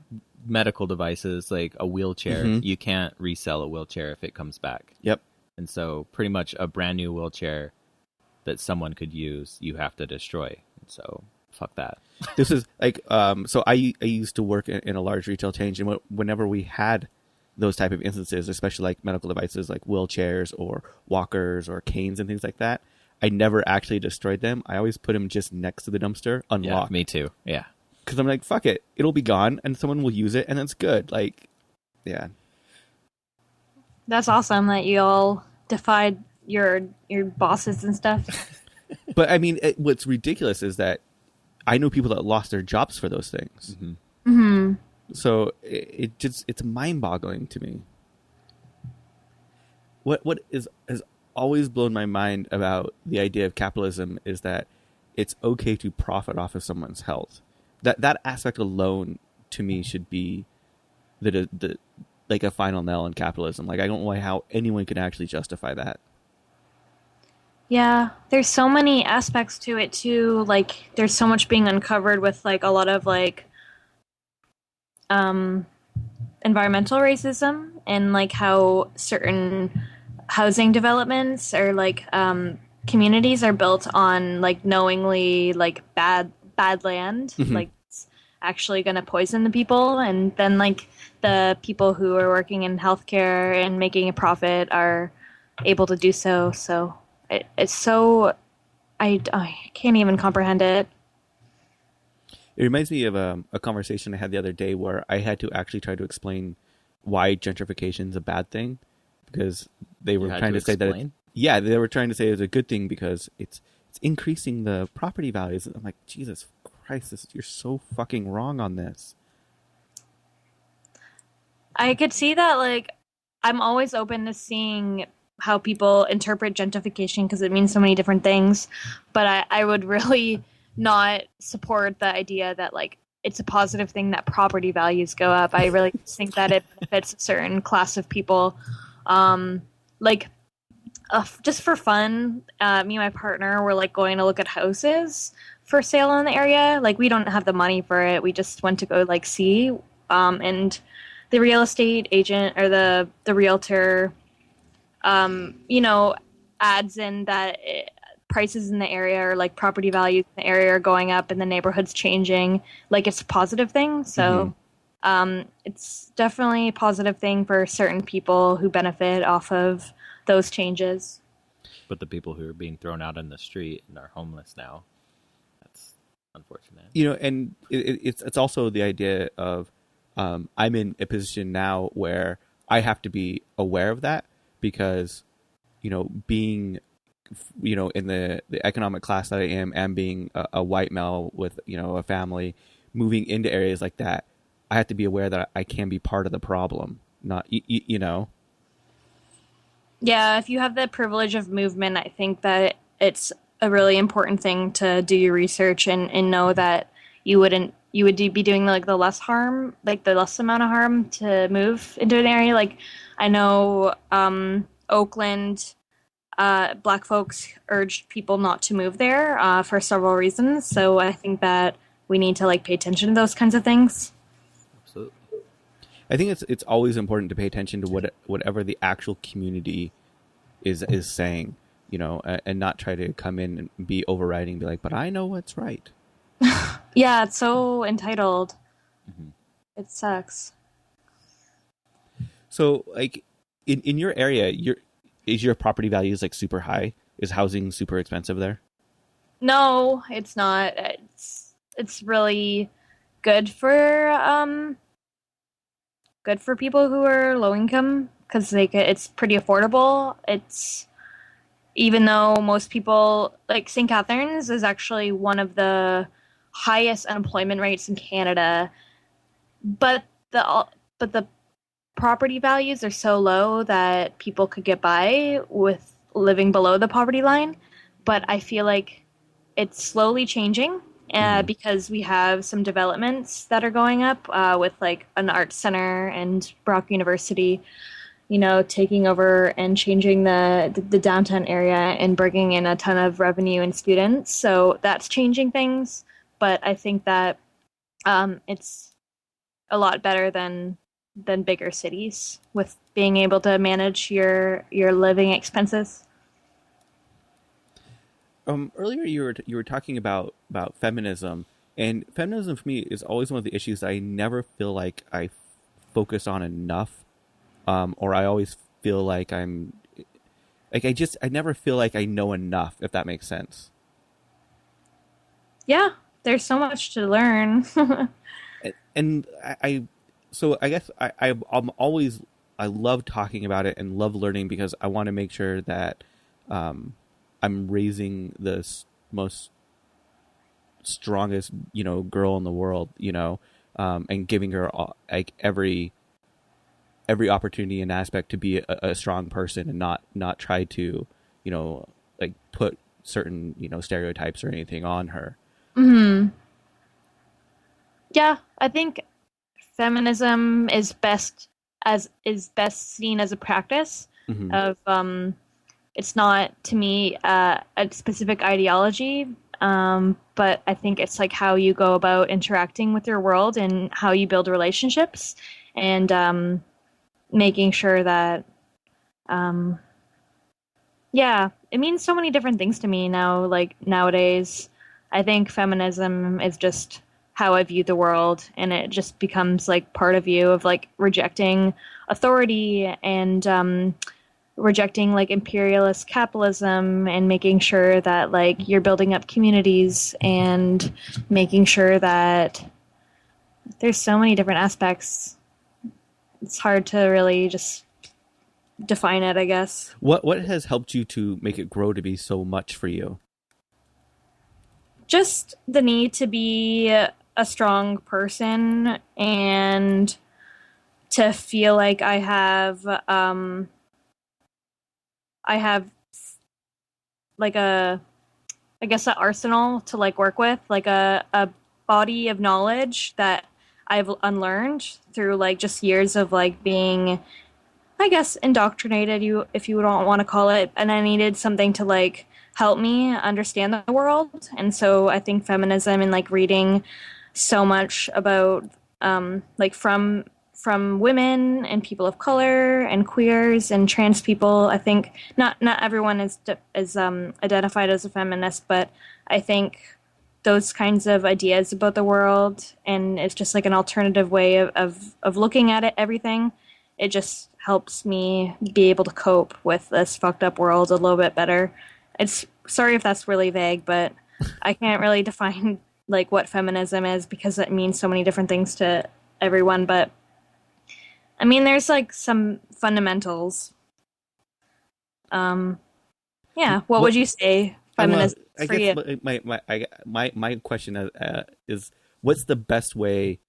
medical devices, like a wheelchair, you can't resell a wheelchair if it comes back.
Yep.
And so pretty much a brand new wheelchair that someone could use, you have to destroy. So fuck that.
This is like, so I used to work in a large retail chain, and whenever we had those type of instances, especially like medical devices like wheelchairs or walkers or canes and things like that, I never actually destroyed them. I always put them just next to the dumpster, unlocked.
Yeah, me too. Yeah.
Because I'm like, fuck it. It'll be gone, and someone will use it, and it's good. Like, yeah.
That's awesome that you all defied your bosses and stuff.
But, I mean, what's ridiculous is that I know people that lost their jobs for those things.
Mm-hmm.
Mm-hmm.
So it's mind-boggling to me. What has always blown my mind about the idea of capitalism is that it's okay to profit off of someone's health. That aspect alone to me should be the like a final nail in capitalism. Like, I don't know how anyone can actually justify that.
Yeah, there's so many aspects to it too. Like, there's so much being uncovered with like a lot of like environmental racism, and like how certain housing developments or like communities are built on like knowingly like bad land.
Mm-hmm.
Like, it's actually going to poison the people, and then like the people who are working in healthcare and making a profit are able to do so. So it's so I can't even comprehend it.
It reminds me of a conversation I had the other day where I had to actually try to explain why gentrification is a bad thing, because they were trying to say that they were trying to say it's a good thing because it's increasing the property values. I'm like, Jesus Christ, you're so fucking wrong on this.
I could see that. Like, I'm always open to seeing how people interpret gentrification because it means so many different things, but I would really not support the idea that like it's a positive thing that property values go up. I really think that it benefits a certain class of people. Just for fun, me and my partner were like going to look at houses for sale in the area. Like, we don't have the money for it. We just went to go like see, and the real estate agent or the realtor, adds in that prices in the area or like property values in the area are going up and the neighborhood's changing. Like, it's a positive thing. So it's definitely a positive thing for certain people who benefit off of those changes.
But the people who are being thrown out in the street and are homeless now, that's unfortunate.
And it's also the idea of I'm in a position now where I have to be aware of that because, being, in the economic class that I am and being a white male with, a family, moving into areas like that, I have to be aware that I can be part of the problem, not.
Yeah, if you have the privilege of movement, I think that it's a really important thing to do your research and know that you would be doing like the less harm, like the less amount of harm to move into an area. Like, I know Oakland, Black folks urged people not to move there for several reasons. So I think that we need to like pay attention to those kinds of things.
Absolutely.
I think it's always important to pay attention to whatever the actual community is saying, and not try to come in and be overriding, be like, but I know what's right.
Yeah, it's so entitled.
Mm-hmm.
It sucks.
So, like, in your area, is your property values like super high? Is housing super expensive there?
No, it's not. It's really good for people who are low income because it's pretty affordable. It's, even though most people, like, St. Catharines is actually one of the highest unemployment rates in Canada, but the property values are so low that people could get by with living below the poverty line. But I feel like it's slowly changing because we have some developments that are going up with like an arts center and Brock University, taking over and changing the downtown area and bringing in a ton of revenue and students. So that's changing things. But I think that it's a lot better than bigger cities with being able to manage your living expenses.
Earlier you were talking about feminism, and feminism for me is always one of the issues that I never feel like I focus on enough, or I always feel like I'm Like I never feel like I know enough, if that makes sense.
Yeah, there's so much to learn.
And I guess I'm always, I love talking about it and love learning because I want to make sure that I'm raising the most strongest, girl in the world, and giving her like every opportunity and aspect to be a strong person and not try to, like put certain, stereotypes or anything on her.
Hmm. Yeah, I think feminism is best seen as a practice
Mm-hmm.
of it's not to me a specific ideology, but I think it's like how you go about interacting with your world and how you build relationships and making sure that yeah, it means so many different things to me now. Like nowadays, I think feminism is just how I view the world, and it just becomes like part of you of like rejecting authority and rejecting like imperialist capitalism and making sure that like you're building up communities and making sure that there's so many different aspects. It's hard to really just define it, I guess.
What has helped you to make it grow to be so much for you?
Just the need to be a strong person and to feel like I have like an arsenal to like work with, like a body of knowledge that I've unlearned through like just years of like being, I guess, indoctrinated, if you don't want to call it, and I needed something to like help me understand the world. And so I think feminism and like reading so much about like from women and people of color and queers and trans people. I think not everyone is identified as a feminist, but I think those kinds of ideas about the world, and it's just like an alternative way of looking at it, everything. It just helps me be able to cope with this fucked up world a little bit better. It's sorry if that's really vague, but I can't really define like what feminism is because it means so many different things to everyone. But I mean, there's like some fundamentals. Yeah. What would you say feminism is for you?
My question is, what's the best way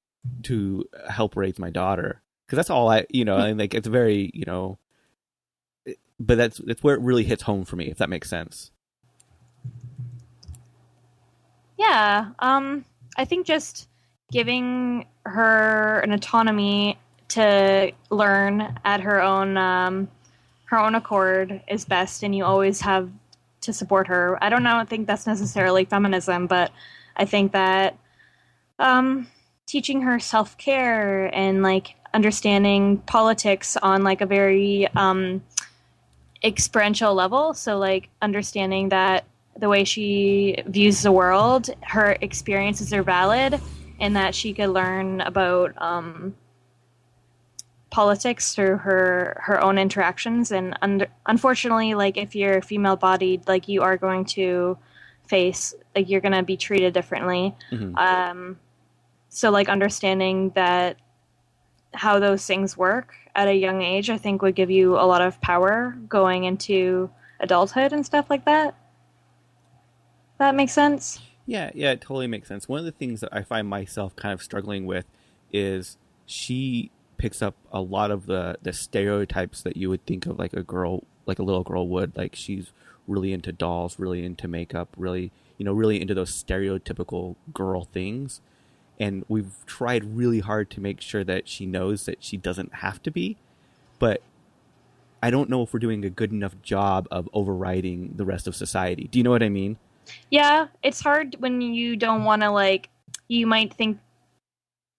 to help raise my daughter? Because that's all I like it's very, but that's where it really hits home for me, if that makes sense.
Yeah. I think just giving her an autonomy to learn at her own accord is best, and you always have to support her. I don't think that's necessarily feminism, but I think that teaching her self-care and like understanding politics on like a very experiential level, so like understanding that the way she views the world, her experiences are valid, and that she could learn about politics through her own interactions. And unfortunately, like if you're female bodied, like you are going to face, like you're going to be treated differently. Mm-hmm. So like understanding that how those things work at a young age, I think would give you a lot of power going into adulthood and stuff like that. That makes sense?
Yeah, it totally makes sense. One of the things that I find myself kind of struggling with is she picks up a lot of the stereotypes that you would think of like a girl, like a little girl would. Like she's really into dolls, really into makeup, really into those stereotypical girl things. And we've tried really hard to make sure that she knows that she doesn't have to be, but I don't know if we're doing a good enough job of overriding the rest of society. Do you know what I mean?
Yeah, it's hard when you don't want to, like, you might think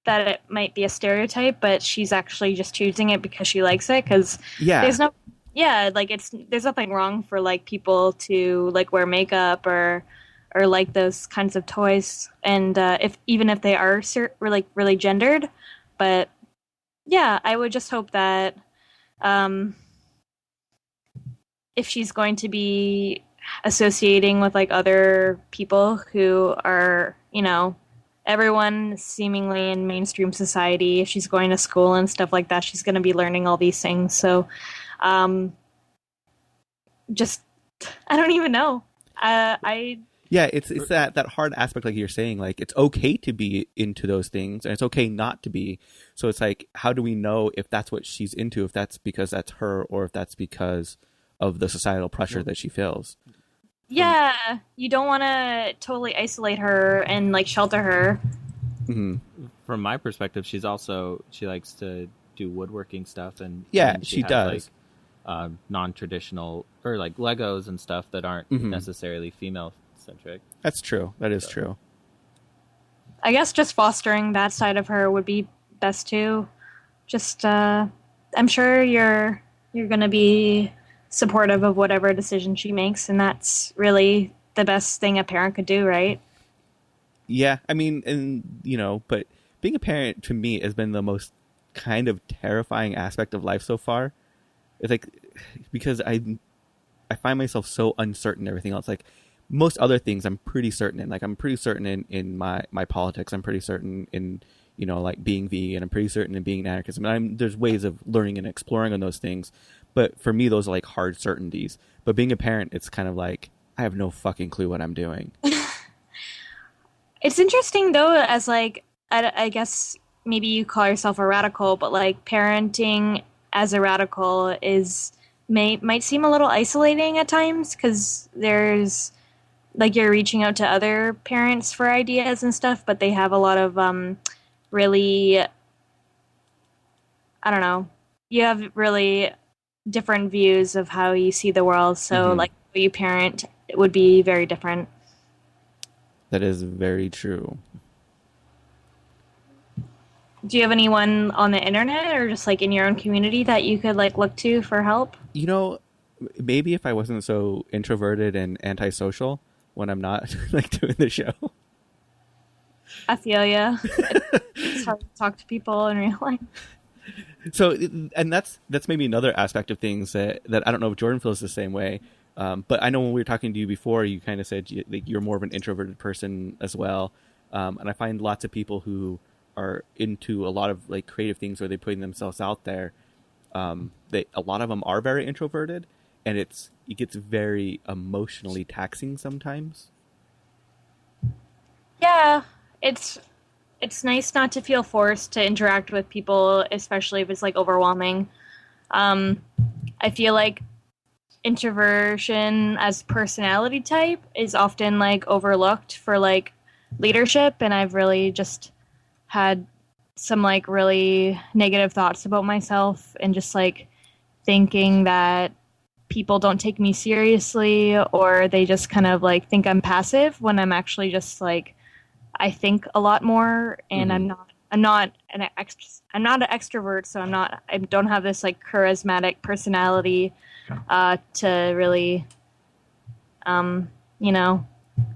that it might be a stereotype, but she's actually just choosing it because she likes it. Because there's nothing wrong for like people to like wear makeup or like those kinds of toys, and even if they are really gendered. But yeah, I would just hope that if she's going to be associating with like other people who are, everyone seemingly in mainstream society. If she's going to school and stuff like that, she's going to be learning all these things. So, just, I don't even know.
Yeah, it's that hard aspect, like you're saying, like it's okay to be into those things and it's okay not to be. So it's like, how do we know if that's what she's into, if that's because that's her, or if that's because of the societal pressure that she feels?
Yeah, you don't want to totally isolate her and like shelter her.
Mm-hmm.
From my perspective, she likes to do woodworking stuff, and
she
has,
does.
Like, non-traditional, or like Legos and stuff that aren't necessarily female-centric.
That's true. That is true.
I guess just fostering that side of her would be best too. Just, I'm sure you're going to be supportive of whatever decision she makes, and that's really the best thing a parent could do, right?
Yeah, I mean, and but being a parent to me has been the most kind of terrifying aspect of life so far. It's like, because I find myself so uncertain in everything else. Like most other things I'm pretty certain in. Like I'm pretty certain in my politics. I'm pretty certain in like being vegan. I'm pretty certain in being an anarchist. I mean, there's ways of learning and exploring on those things. But for me, those are like hard certainties. But being a parent, it's kind of like, I have no fucking clue what I'm doing.
It's interesting, though, as like, I guess maybe you call yourself a radical, but like parenting as a radical might seem a little isolating at times, because there's like you're reaching out to other parents for ideas and stuff, but they have a lot of really, I don't know, you have really different views of how you see the world. So like how you parent, it would be very different.
That is very true.
Do you have anyone on the internet or just like in your own community that you could like look to for help?
Maybe if I wasn't so introverted and antisocial when I'm not like doing the show.
I feel ya. It's hard to talk to people in real life.
So, and that's maybe another aspect of things that I don't know if Jordan feels the same way. But I know when we were talking to you before, you kind of said you're more of an introverted person as well. And I find lots of people who are into a lot of like creative things where they're putting themselves out there. A lot of them are very introverted, and it gets very emotionally taxing sometimes.
Yeah, it's nice not to feel forced to interact with people, especially if it's like overwhelming. I feel like introversion as personality type is often like overlooked for like leadership, and I've really just had some like really negative thoughts about myself, and just like thinking that people don't take me seriously, or they just kind of like think I'm passive when I'm actually just like, I think a lot more, and I'm not an extrovert, so I don't have this like charismatic personality to really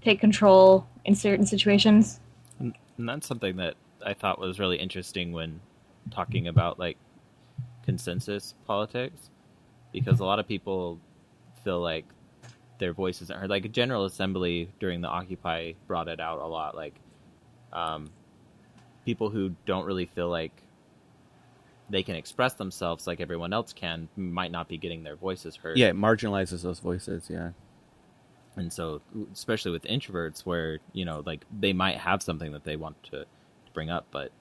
take control in certain situations.
And that's something that I thought was really interesting when talking about like consensus politics, because a lot of people feel like their voice isn't heard. Like a General Assembly during the Occupy brought it out a lot. Like people who don't really feel like they can express themselves like everyone else can might not be getting their voices heard.
Yeah, it marginalizes those voices, yeah.
And so, especially with introverts, where, like they might have something that they want to bring up, but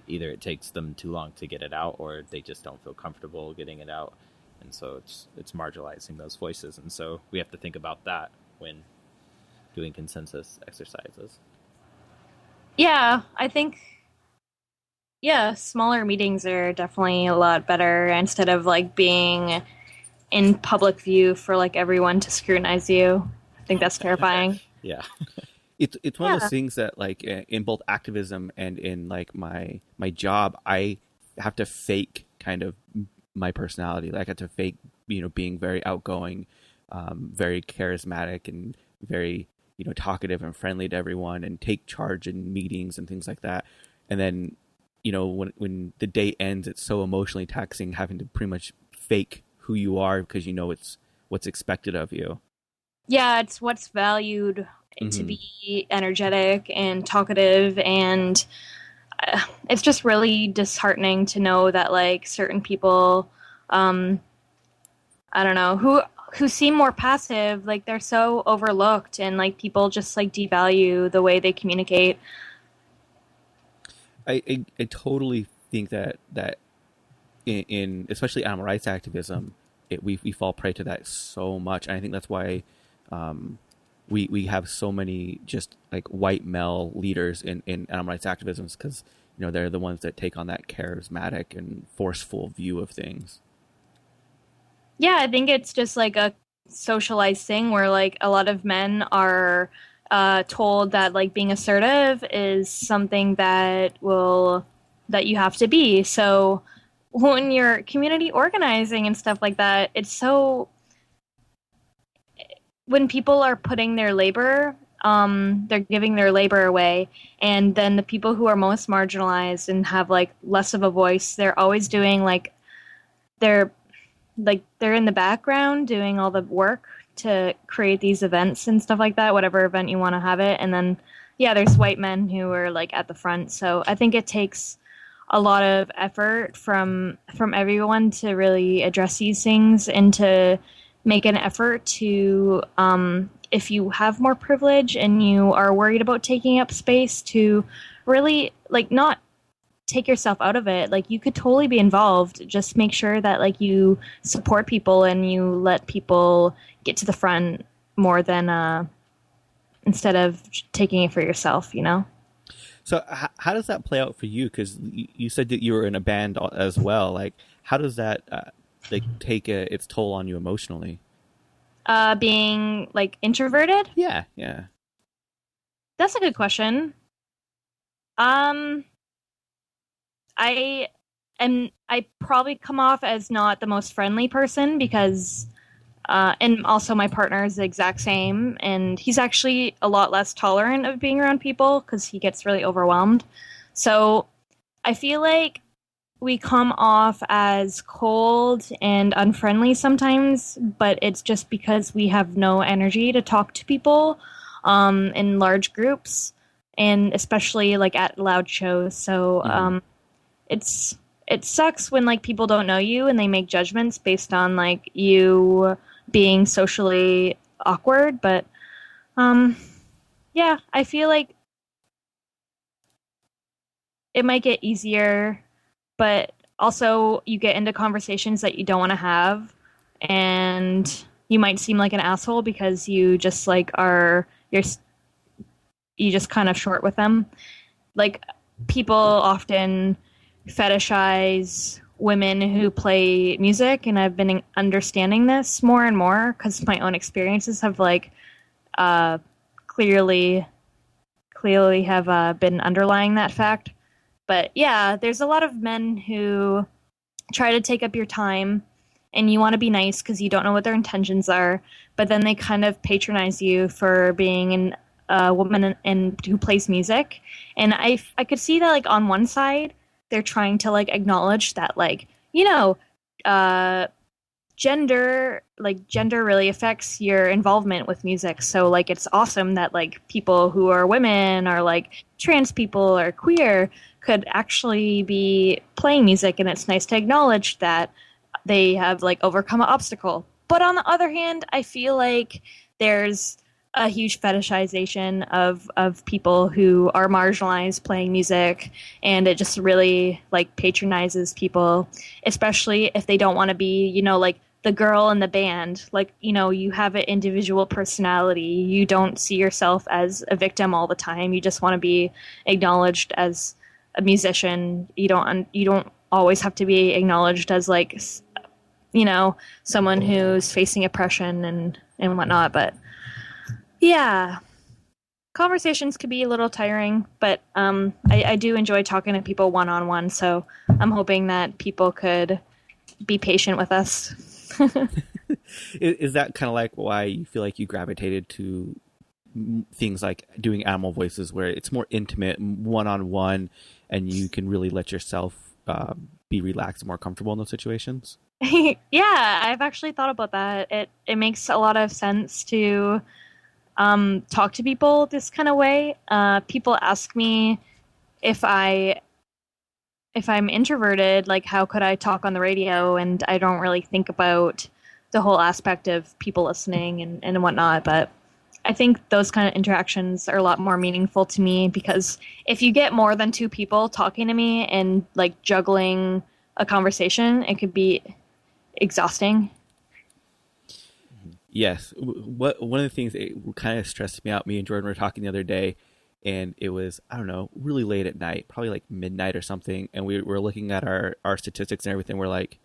either it takes them too long to get it out, or they just don't feel comfortable getting it out. And so it's marginalizing those voices. And so we have to think about that when doing consensus exercises.
Yeah, I think, smaller meetings are definitely a lot better, instead of like being in public view for like everyone to scrutinize you. I think that's terrifying.
Yeah.
It's one of those things that like in both activism and in like my job, I have to fake kind of my personality. Like I have to fake, being very outgoing, very charismatic, and very, talkative and friendly to everyone, and take charge in meetings and things like that. And then, when the day ends, it's so emotionally taxing having to pretty much fake who you are, because it's what's expected of you.
Yeah, it's what's valued to be energetic and talkative, and it's just really disheartening to know that like certain people, I don't know, who seem more passive, like they're so overlooked, and like people just like devalue the way they communicate.
I totally think that in especially animal rights activism, we fall prey to that so much, and I think that's why we have so many just like white male leaders in animal rights activisms, because you know they're the ones that take on that charismatic and forceful view of things.
Yeah, I think it's just like a socialized thing where like a lot of men are told that like being assertive is something that you have to be. So when you're community organizing and stuff like that, it's so, when people are putting their labor, they're giving their labor away, and then the people who are most marginalized and have like less of a voice, they're always doing like they're in the background doing all the work to create these events and stuff like that, whatever event you want to have it. And then, yeah, there's white men who are like at the front. So I think it takes a lot of effort from everyone to really address these things and to make an effort to, if you have more privilege and you are worried about taking up space, to really like not take yourself out of it. Like you could totally be involved. Just make sure that like you support people and you let people get to the front more than instead of taking it for yourself, you know?
So how does that play out for you? Because you said that you were in a band as well. Like how does that like take its toll on you emotionally?
Being like introverted?
Yeah.
That's a good question. I probably come off as not the most friendly person because, and also my partner is the exact same, and he's actually a lot less tolerant of being around people because he gets really overwhelmed. So I feel like we come off as cold and unfriendly sometimes, but it's just because we have no energy to talk to people in large groups, and especially like at loud shows. So it sucks when like people don't know you and they make judgments based on like you being socially awkward. But yeah, I feel like it might get easier, but also you get into conversations that you don't want to have, and you might seem like an asshole because you just like you just kind of short with them. Like people often fetishize women who play music, and I've been understanding this more and more because my own experiences have like clearly have been underlying that fact. But yeah, there's a lot of men who try to take up your time, and you want to be nice because you don't know what their intentions are, but then they kind of patronize you for being a woman and who plays music. And I could see that like on one side they're trying to like acknowledge that like, you know, gender really affects your involvement with music. So like it's awesome that like people who are women or like trans people or queer could actually be playing music, and it's nice to acknowledge that they have like overcome an obstacle. But on the other hand, I feel like there's a huge fetishization of people who are marginalized playing music, and it just really like patronizes people, especially if they don't want to be, you know, like the girl in the band. Like, you know, you have an individual personality. You don't see yourself as a victim all the time. You just want to be acknowledged as a musician. You don't always have to be acknowledged as like, you know, someone who's facing oppression and whatnot. But yeah, conversations could be a little tiring, but I do enjoy talking to people one-on-one, so I'm hoping that people could be patient with us.
Is that kind of like why you feel like you gravitated to things like doing animal voices, where it's more intimate, one-on-one, and you can really let yourself be relaxed and more comfortable in those situations?
Yeah, I've actually thought about that. It makes a lot of sense to talk to people this kind of way. People ask me if I'm introverted, like how could I talk on the radio, and I don't really think about the whole aspect of people listening and whatnot. But I think those kind of interactions are a lot more meaningful to me, because if you get more than two people talking to me and like juggling a conversation, it could be exhausting.
Yes. One of the things that kind of stressed me out, me and Jordan were talking the other day, and it was, I don't know, really late at night, probably like midnight or something, and we were looking at our statistics and everything. We're like,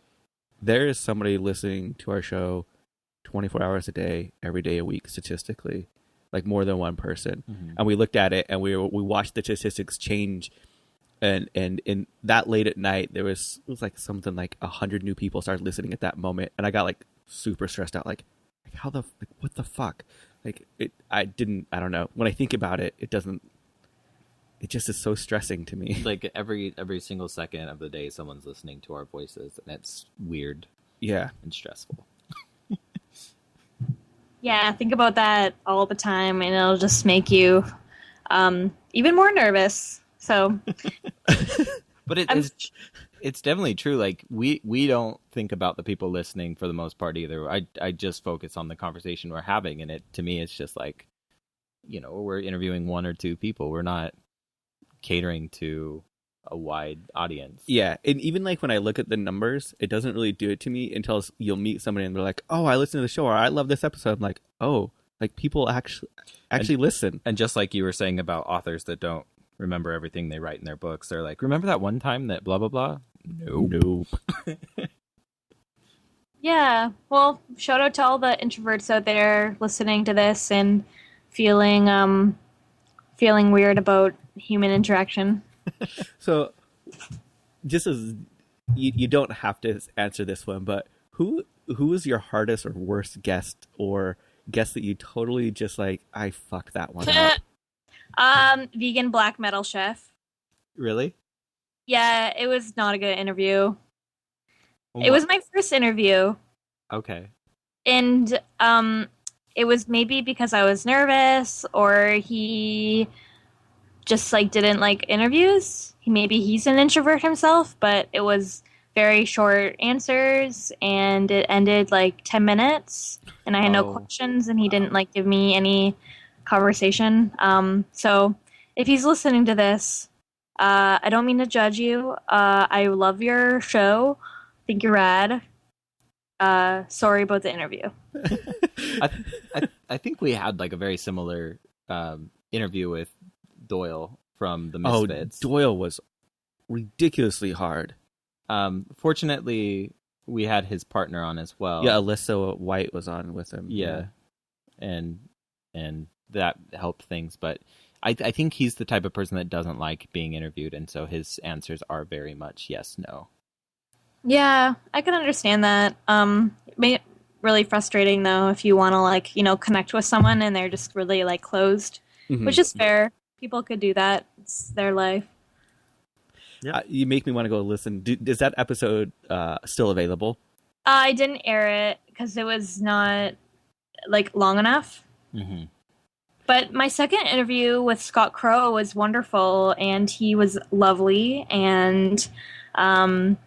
there is somebody listening to our show 24 hours a day, every day a week, statistically, like more than one person. Mm-hmm. And we looked at it, and we watched the statistics change. And in that late at night, it was like something like 100 new people started listening at that moment, and I got like super stressed out, like how the what the fuck, like I don't know. When I think about it, it just is so stressing to me.
Like every single second of the day, someone's listening to our voices, and it's weird,
yeah,
and stressful.
Yeah, think about that all the time, and it'll just make you even more nervous. So,
but it's definitely true. Like we don't think about the people listening for the most part either. I just focus on the conversation we're having, and to me it's just like, you know, we're interviewing one or two people. We're not catering to a wide audience.
Yeah, and even like when I look at the numbers, it doesn't really do it to me until you'll meet somebody and they're like, "Oh, I listened to the show," or "I love this episode." I'm like, "Oh, like people actually listen."
And just like you were saying about authors that don't remember everything they write in their books, they're like, "Remember that one time that blah blah blah?" Nope.
Yeah, well, shout out to all the introverts out there listening to this and feeling weird about human interaction.
So, just as you don't have to answer this one, but who is your hardest or worst guest, or guest that you totally just like, I fucked that one up?
Vegan black metal chef.
Really?
Yeah, it was not a good interview.
Well,
it was my first interview.
Okay.
And it was maybe because I was nervous, or he just like didn't like interviews. Maybe he's an introvert himself, but it was very short answers, and it ended like 10 minutes, and I had no questions, and he didn't like give me any conversation. So if he's listening to this, I don't mean to judge you. I love your show. I think you're rad. Sorry about the interview.
I think we had like a very similar interview with Doyle from the Misfits.
Oh, Doyle was ridiculously hard.
Fortunately, we had his partner on as well.
Yeah, Alyssa White was on with him.
Yeah. And that helped things. But I think he's the type of person that doesn't like being interviewed, and so his answers are very much yes, no.
Yeah, I can understand that. It made it really frustrating, though, if you want to, like, you know, connect with someone and they're just really, like, closed, which is fair. People could do that. It's their life.
Yeah. You make me want to go listen. Is that episode still available?
I didn't air it because it was not, like, long enough.
Mm-hmm.
But my second interview with Scott Krow was wonderful, and he was lovely and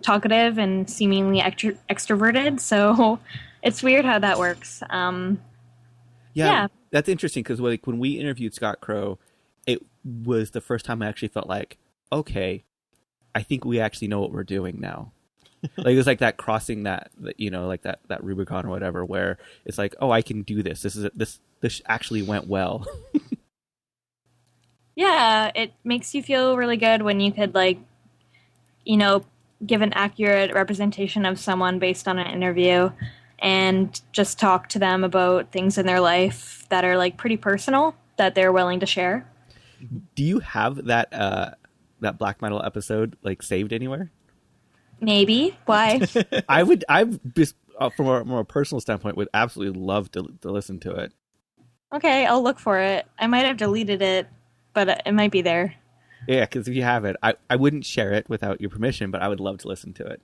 talkative and seemingly extroverted. So it's weird how that works. Yeah,
that's interesting, because like when we interviewed Scott Krow, it was the first time I actually felt like, okay, I think we actually know what we're doing now. Like it was like that crossing that, you know, like that Rubicon or whatever, where it's like, oh, I can do this. This actually went well.
Yeah, it makes you feel really good when you could, like, you know, give an accurate representation of someone based on an interview and just talk to them about things in their life that are, like, pretty personal that they're willing to share.
Do you have that black metal episode, like, saved anywhere?
Maybe. Why?
I just from a personal standpoint would absolutely love to listen to it.
Okay, I'll look for it. I might have deleted it, but it might be there.
Yeah, because if you have it, I wouldn't share it without your permission, but I would love to listen to it.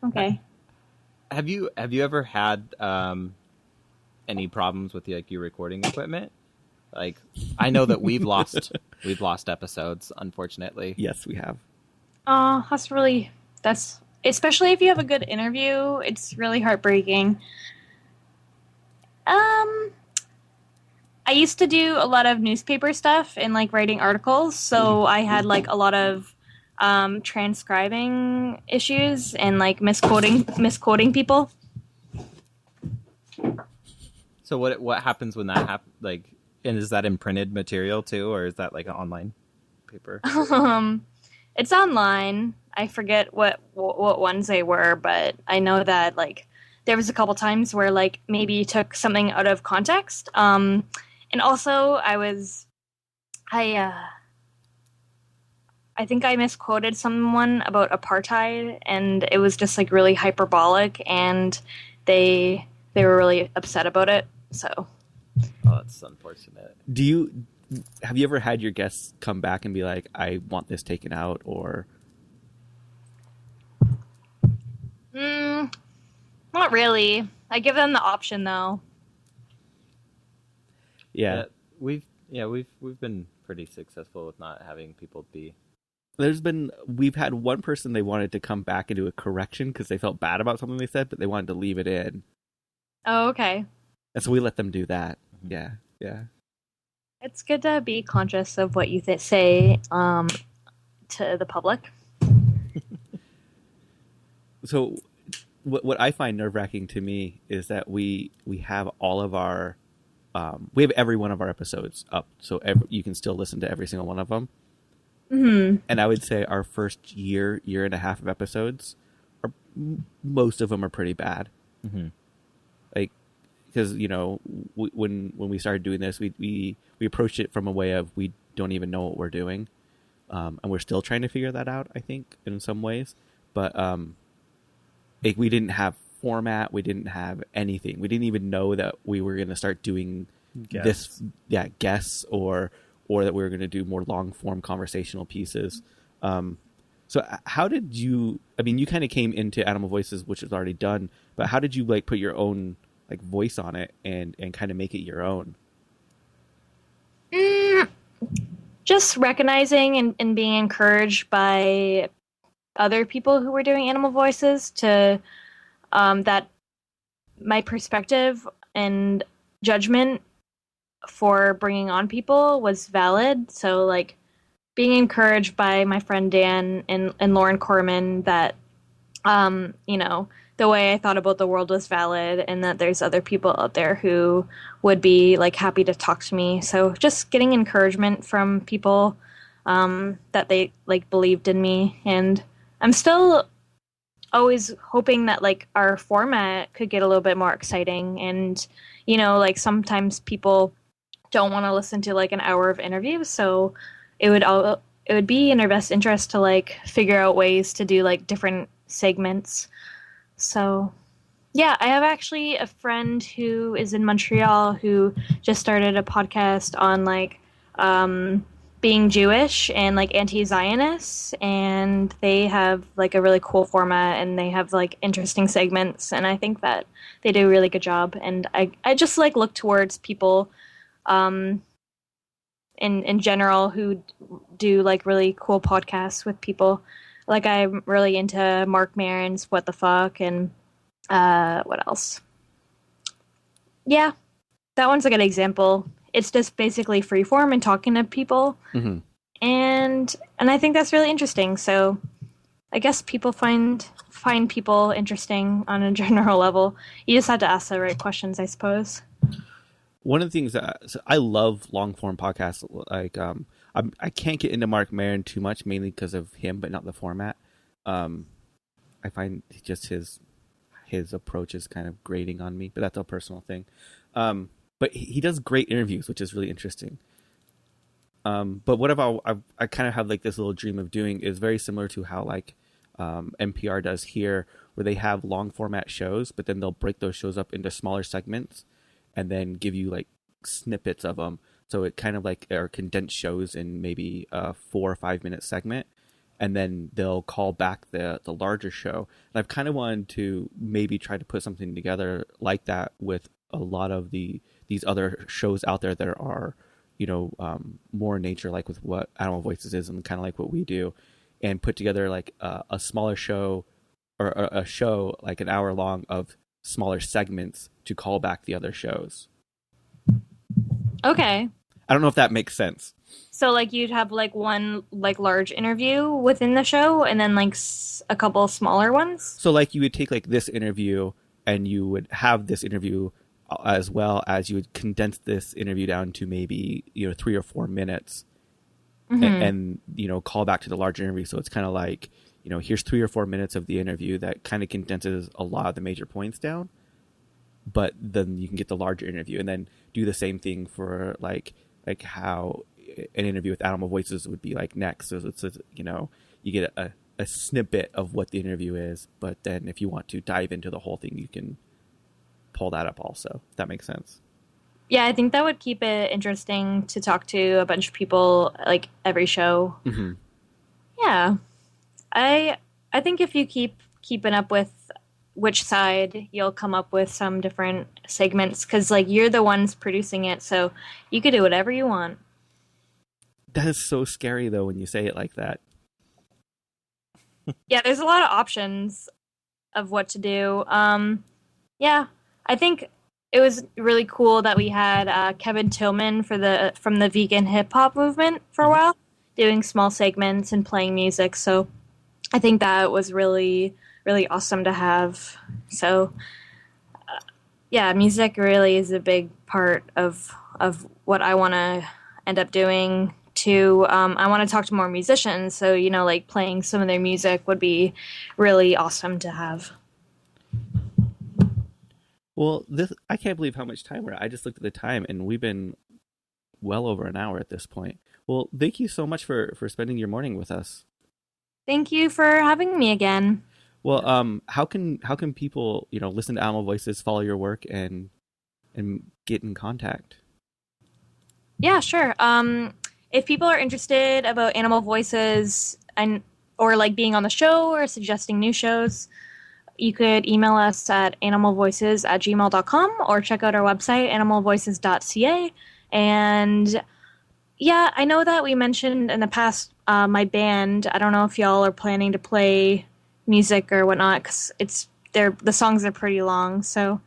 Okay.
Have you ever had any problems with your recording equipment? Like, I know that we've lost episodes, unfortunately.
Yes, we have.
That's especially if you have a good interview, it's really heartbreaking. I used to do a lot of newspaper stuff and like writing articles, so I had like a lot of transcribing issues and like misquoting people.
So what happens when that happens? Like, and is that in printed material too, or is that like an online paper?
It's online. I forget what ones they were, but I know that like there was a couple times where like maybe you took something out of context. And also I think I misquoted someone about apartheid, and it was just like really hyperbolic, and they were really upset about it. So,
oh, that's unfortunate.
Have you ever had your guests come back and be like, "I want this taken out," or?
Not really. I give them the option though.
Yeah.
We've been pretty successful with not having people be.
We've had one person, they wanted to come back and do a correction because they felt bad about something they said, but they wanted to leave it in.
Oh, okay.
And so we let them do that. Yeah.
It's good to be conscious of what you say to the public.
So what I find nerve-wracking to me is that we have all of our we have every one of our episodes up, so you can still listen to every single one of them.
Mm-hmm.
And I would say our first year and a half of episodes, most of them are pretty bad.
Mm-hmm.
Like, because when we started doing this, we approached it from a way of we don't even know what we're doing, and we're still trying to figure that out. I think in some ways, but we didn't have format, we didn't have anything. We didn't even know that we were going to start doing guests or that we were going to do more long form conversational pieces. So how did you, you kind of came into Animal Voices, which is already done, but how did you like put your own like voice on it and kind of make it your own?
Just recognizing and being encouraged by other people who were doing Animal Voices to that my perspective and judgment for bringing on people was valid. So like being encouraged by my friend Dan and Lauren Corman that the way I thought about the world was valid, and that there's other people out there who would be like happy to talk to me. So just getting encouragement from people that they like believed in me, and I'm still always hoping that like our format could get a little bit more exciting. And like sometimes people don't want to listen to like an hour of interviews, so it would be in our best interest to like figure out ways to do like different segments. So yeah, I have actually a friend who is in Montreal who just started a podcast on like being Jewish and like anti-Zionists, and they have like a really cool format, and they have like interesting segments, and I think that they do a really good job. And I just like look towards people in general who do like really cool podcasts with people. Like I'm really into Mark Maron's What the Fuck, and what else? Yeah, that one's a good example. It's just basically freeform and talking to people.
Mm-hmm.
And I think that's really interesting. So I guess people find people interesting on a general level. You just have to ask the right questions, I suppose.
One of the things that I love long form podcasts, like I can't get into Mark Maron too much, mainly because of him, but not the format. I find just his approach is kind of grating on me, but that's a personal thing. But he does great interviews, which is really interesting. But what I kind of have like this little dream of doing is very similar to how like NPR does here, where they have long format shows, but then they'll break those shows up into smaller segments and then give you like snippets of them. So it kind of like are condensed shows in maybe a 4 or 5 minute segment. and then they'll call back the larger show. And I've kind of wanted to maybe try to put something together like that with a lot of these other shows out there that are, more in nature, like with what Animal Voices is and kind of like what we do, and put together like a smaller show or a show like an hour long of smaller segments to call back the other shows.
Okay.
I don't know if that makes sense.
So, like, you'd have, like, one, like, large interview within the show and then, like, a couple smaller ones?
So, like, you would take, like, this interview and you would have this interview as well as you would condense this interview down to maybe, 3 or 4 minutes and call back to the larger interview. So it's kind of like, here's 3 or 4 minutes of the interview that kind of condenses a lot of the major points down. But then you can get the larger interview and then do the same thing for, like how an interview with Animal Voices would be like next. So it's you get a snippet of what the interview is, but then if you want to dive into the whole thing, you can pull that up also. If that makes sense.
Yeah, I think that would keep it interesting to talk to a bunch of people like every show.
Mm-hmm.
Yeah. I think if you keep keeping up with which side, you'll come up with some different segments because like you're the ones producing it, so you could do whatever you want.
That is so scary though when you say it like that.
Yeah, there's a lot of options of what to do. Yeah, I think it was really cool that we had Kevin Tillman from the vegan hip hop movement for a while, doing small segments and playing music. So I think that was really, really awesome to have. So yeah, music really is a big part of what I want to end up doing too. I want to talk to more musicians, so like playing some of their music would be really awesome to have.
Well, I can't believe how much time we're at. I just looked at the time, and we've been well over an hour at this point. Well, thank you so much for spending your morning with us.
Thank you for having me again.
Well, how can people listen to Animal Voices, follow your work, and get in contact?
Yeah, sure. If people are interested about Animal Voices or like being on the show or suggesting new shows, you could email us at animalvoices@gmail.com or check out our website, animalvoices.ca. And yeah, I know that we mentioned in the past my band. I don't know if y'all are planning to play music or whatnot because the songs are pretty long. So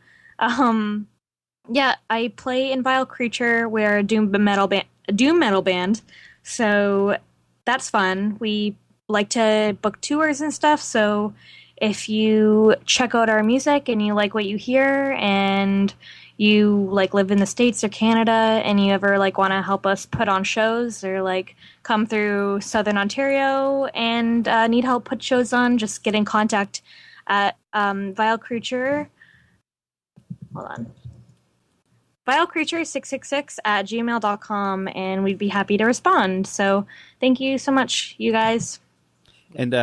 yeah, I play in Vile Creature. We're a doom metal band. So that's fun. We like to book tours and stuff. So if you check out our music and you like what you hear and you like live in the States or Canada and you ever like want to help us put on shows or like come through Southern Ontario and need help put shows on, just get in contact at Vile Creature. Hold on. vilecreature666@gmail.com, and we'd be happy to respond. So thank you so much, you guys.
And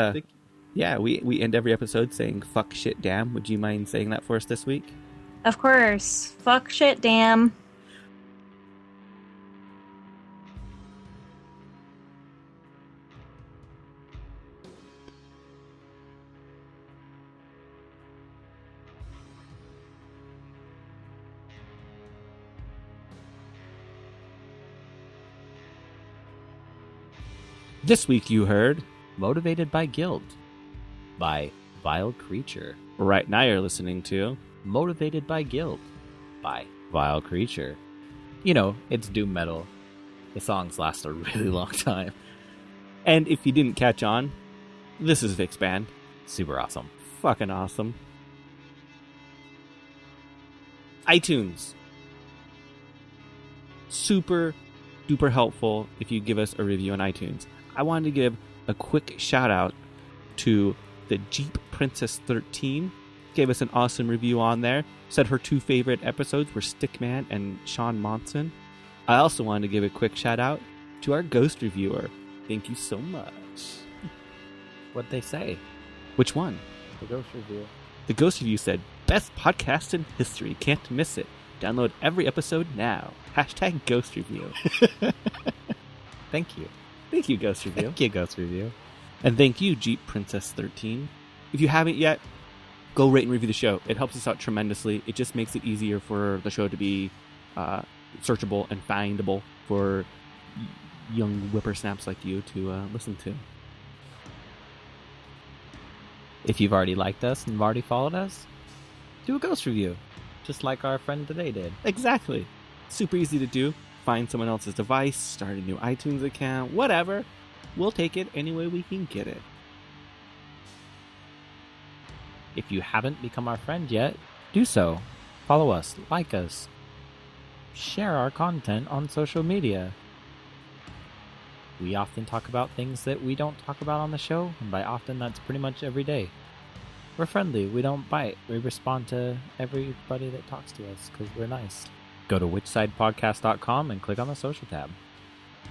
yeah, we end every episode saying fuck, shit, damn. Would you mind saying that for us this week?
Of course. Fuck, shit, damn.
This week you heard
Motivated by Guilt by Vile Creature.
Right now you're listening to
Motivated by Guilt by Vile Creature. It's doom metal. The songs last a really long time.
And if you didn't catch on, this is Vic's band.
Super awesome.
Fucking awesome. iTunes. Super duper helpful if you give us a review on iTunes. I wanted to give a quick shout out to the Jeep Princess 13. Gave us an awesome review on there. Said her 2 favorite episodes were Stickman and Sean Monson. I also wanted to give a quick shout out to our ghost reviewer. Thank you so much.
What'd they say?
Which one?
The ghost review.
The ghost review said, best podcast in history. Can't miss it. Download every episode now. # ghost review.
Thank you.
Thank you, Ghost Review.
Thank you, Ghost Review.
And thank you, Jeep Princess 13. If you haven't yet, go rate and review the show. It helps us out tremendously. It just makes it easier for the show to be searchable and findable for young whippersnaps like you to listen to.
If you've already liked us and have already followed us, do a ghost review, just like our friend today did.
Exactly. Super easy to do. Find someone else's device, start a new iTunes account, whatever. We'll take it any way we can get it.
If you haven't become our friend yet, do so. Follow us, like us, share our content on social media. We often talk about things that we don't talk about on the show, and by often, that's pretty much every day. We're friendly, we don't bite, we respond to everybody that talks to us, because we're nice. Go to whichsidepodcast.com and click on the social tab.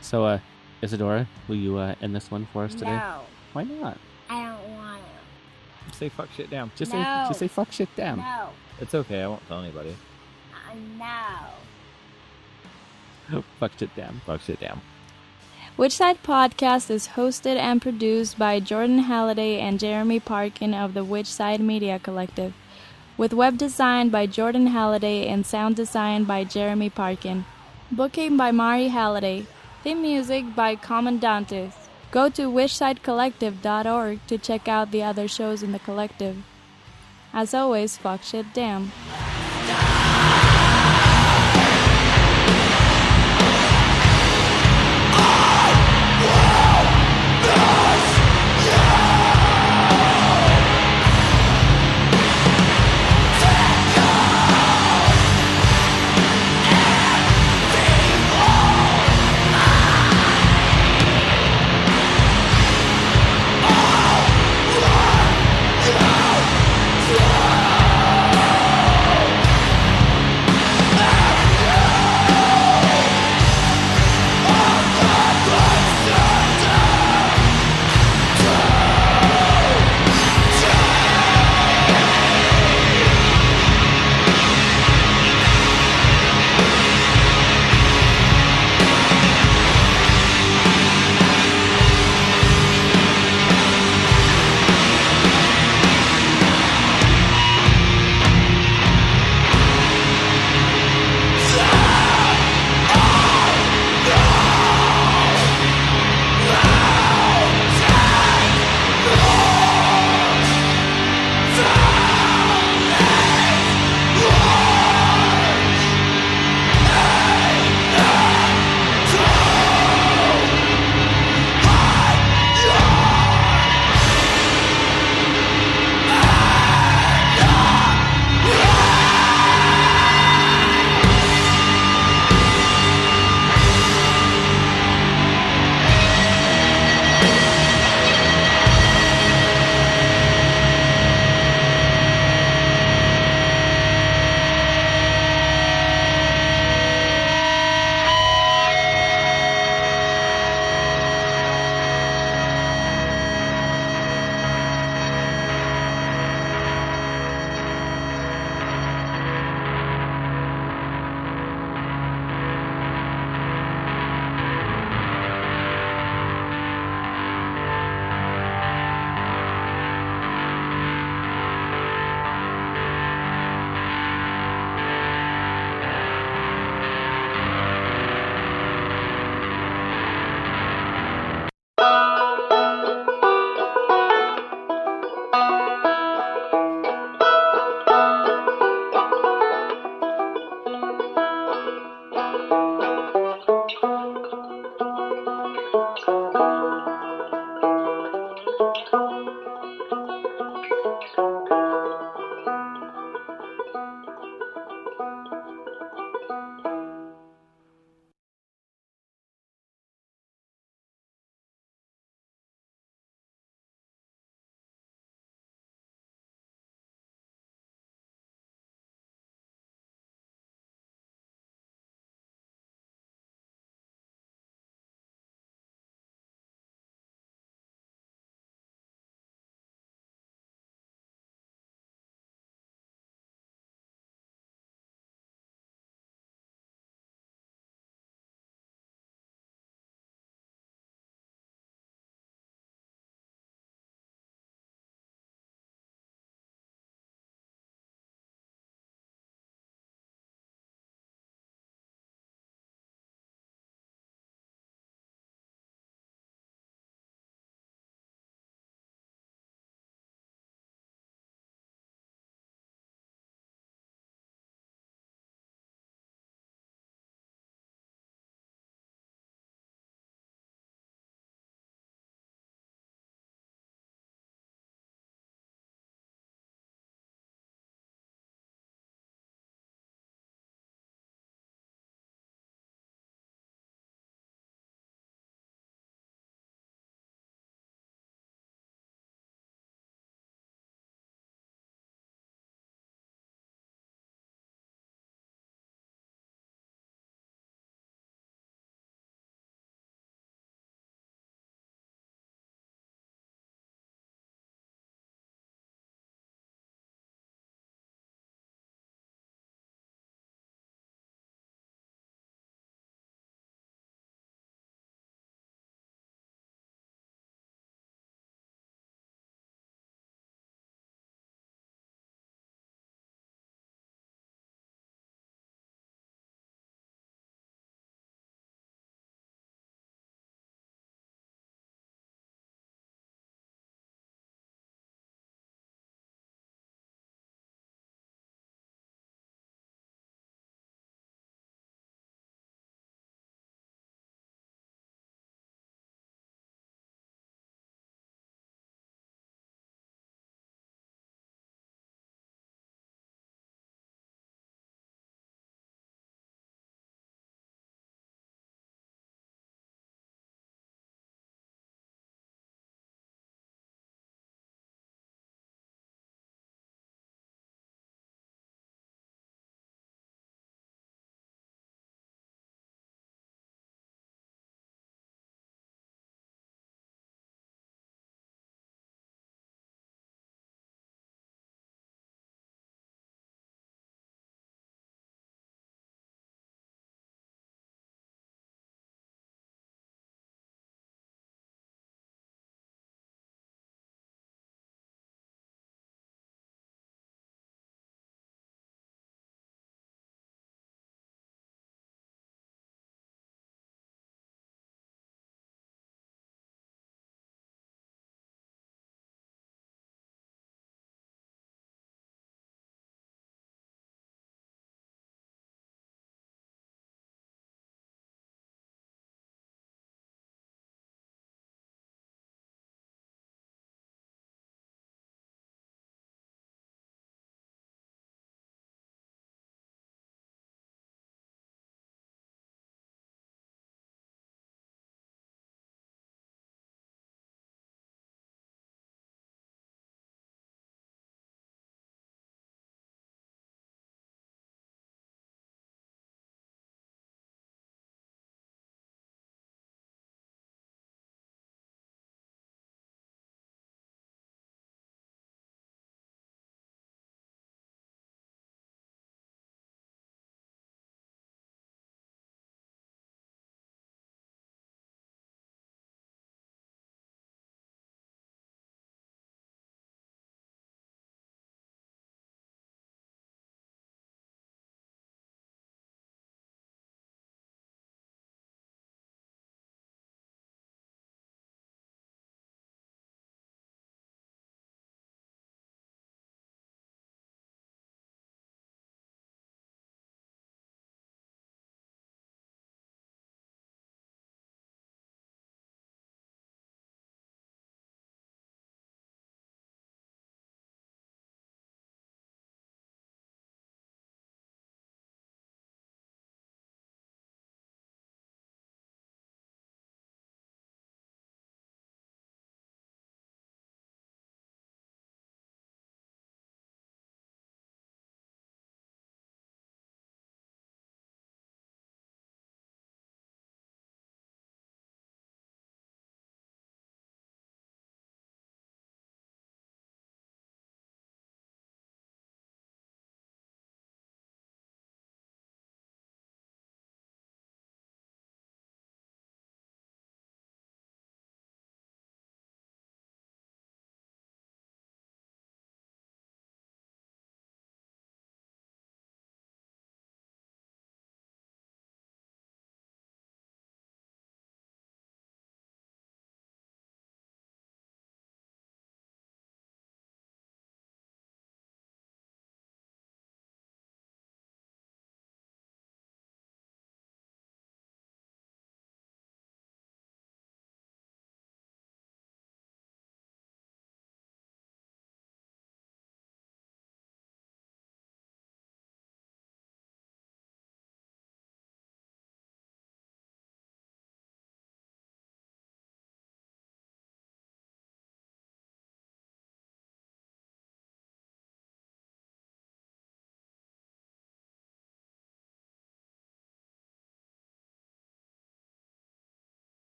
So, Isadora, will you end this one for us today?
No,
Why not?
I don't want to.
Say fuck shit damn.
Just
No.
say fuck shit damn.
No,
It's okay, I won't tell anybody.
no.
Fuck shit damn.
Fuck shit damn.
Which Side Podcast is hosted and produced by Jordan Halliday and Jeremy Parkin of the Which Side Media Collective, with web design by Jordan Halliday and sound design by Jeremy Parkin. Booking by Mari Halliday. Theme music by Commandantes. Go to whichsidecollective.org to check out the other shows in the collective. As always, fuck shit damn.